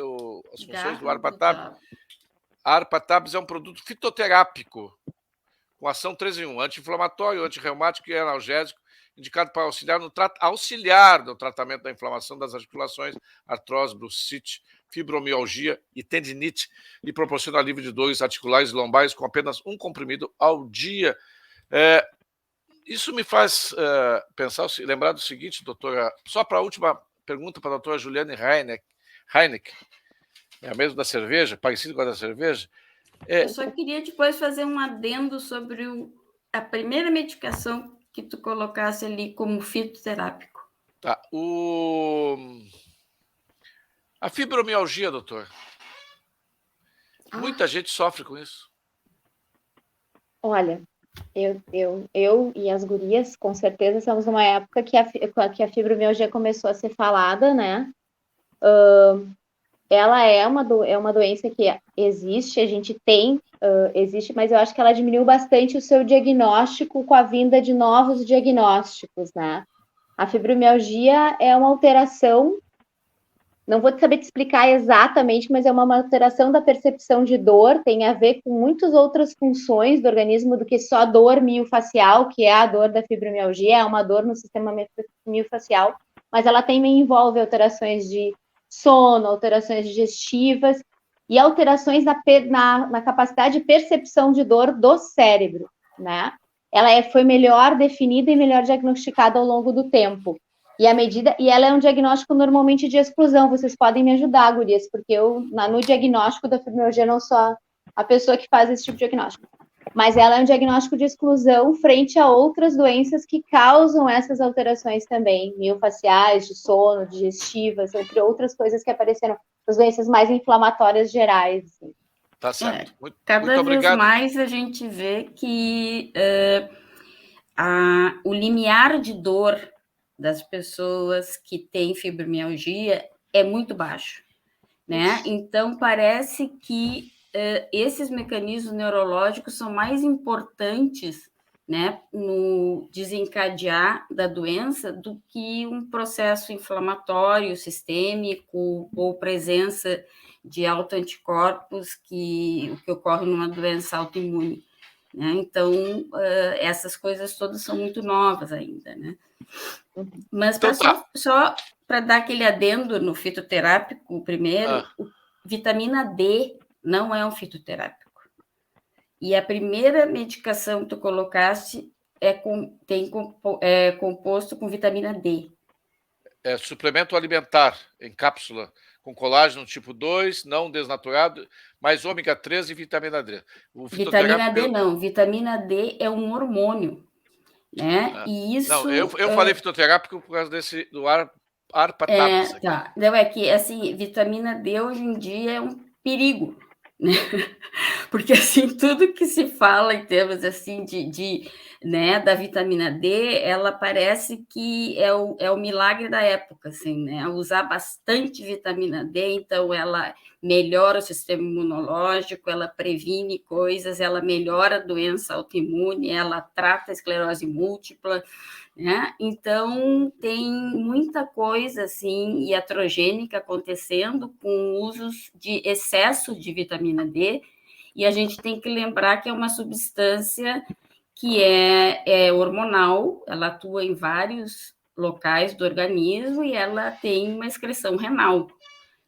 as funções do Arpatabs. Arpatabs é um produto fitoterápico com ação 3 em 1, anti-inflamatório, antirreumático e analgésico, indicado para auxiliar no tratamento da inflamação das articulações, artrose, bursite, fibromialgia e tendinite, e proporciona alívio de dores articulares e lombares com apenas um comprimido ao dia. Isso me faz lembrar do seguinte, doutora, só para a última pergunta para a doutora Juliane Heineck, é a mesma da cerveja, parecido com a da cerveja.
Eu só queria depois fazer um adendo sobre a primeira medicação que tu colocasse ali como fitoterápico.
Tá. A fibromialgia, doutor. Muita gente sofre com isso.
Olha, eu e as gurias, com certeza, estamos numa época que a fibromialgia começou a ser falada, né? Ela é uma doença que existe, a gente tem, existe, mas eu acho que ela diminuiu bastante o seu diagnóstico com a vinda de novos diagnósticos, né? A fibromialgia é uma alteração, não vou saber te explicar exatamente, mas é uma alteração da percepção de dor, tem a ver com muitas outras funções do organismo do que só dor miofacial, que é a dor da fibromialgia, é uma dor no sistema miofacial, mas ela também envolve alterações de sono, alterações digestivas e alterações na capacidade de percepção de dor do cérebro, né? Ela foi melhor definida e melhor diagnosticada ao longo do tempo. E ela é um diagnóstico normalmente de exclusão. Vocês podem me ajudar, gurias, porque no diagnóstico da fibromialgia não sou a pessoa que faz esse tipo de diagnóstico. Mas ela é um diagnóstico de exclusão frente a outras doenças que causam essas alterações também, miofaciais, de sono, digestivas, entre outras coisas que apareceram, as doenças mais inflamatórias gerais. Assim.
Tá certo.
Cada vez mais a gente vê que o limiar de dor das pessoas que têm fibromialgia é muito baixo, né? Então, parece que esses mecanismos neurológicos são mais importantes, né, no desencadear da doença do que um processo inflamatório sistêmico ou presença de autoanticorpos que ocorre numa doença autoimune, né? Então, essas coisas todas são muito novas ainda, né? Mas só para dar aquele adendo no fitoterápico, primeiro, vitamina D não é um fitoterápico. E a primeira medicação que tu colocaste é composto com vitamina D.
É suplemento alimentar em cápsula, com colágeno tipo 2, não desnaturado, mais ômega 3 e vitamina D.
Vitamina D não, vitamina D é um hormônio, né? E isso...
Não, eu falei fitoterápico por causa do Arpatabs.
Tá. Não, é que, assim, vitamina D hoje em dia é um perigo, né? Porque, assim, tudo que se fala em termos, assim, né, da vitamina D, ela parece que é o milagre da época, assim, né? Usar bastante vitamina D, então ela melhora o sistema imunológico, ela previne coisas, ela melhora a doença autoimune, ela trata a esclerose múltipla, né? Então, tem muita coisa, assim, iatrogênica acontecendo com usos de excesso de vitamina D, e a gente tem que lembrar que é uma substância que é hormonal, ela atua em vários locais do organismo e ela tem uma excreção renal,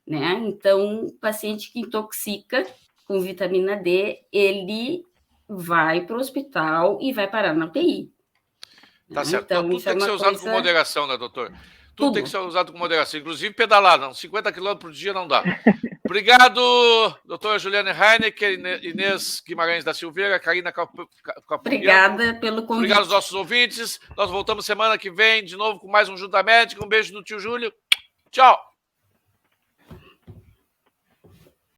né? Então, o paciente que intoxica com vitamina D, ele vai para o hospital e vai parar na UTI.
Tá certo.
Então,
Então, tudo tem que ser usado com moderação, né, doutor? Tudo tem que ser usado com moderação, inclusive pedalar, não. 50 km por dia não dá. Obrigado, doutora Juliane Heineken, Inês Guimarães da Silveira, Karina Capubiano.
Obrigada pelo convite.
Obrigado aos nossos ouvintes. Nós voltamos semana que vem, de novo, com mais um Junta Médica. Um beijo do tio Júlio. Tchau.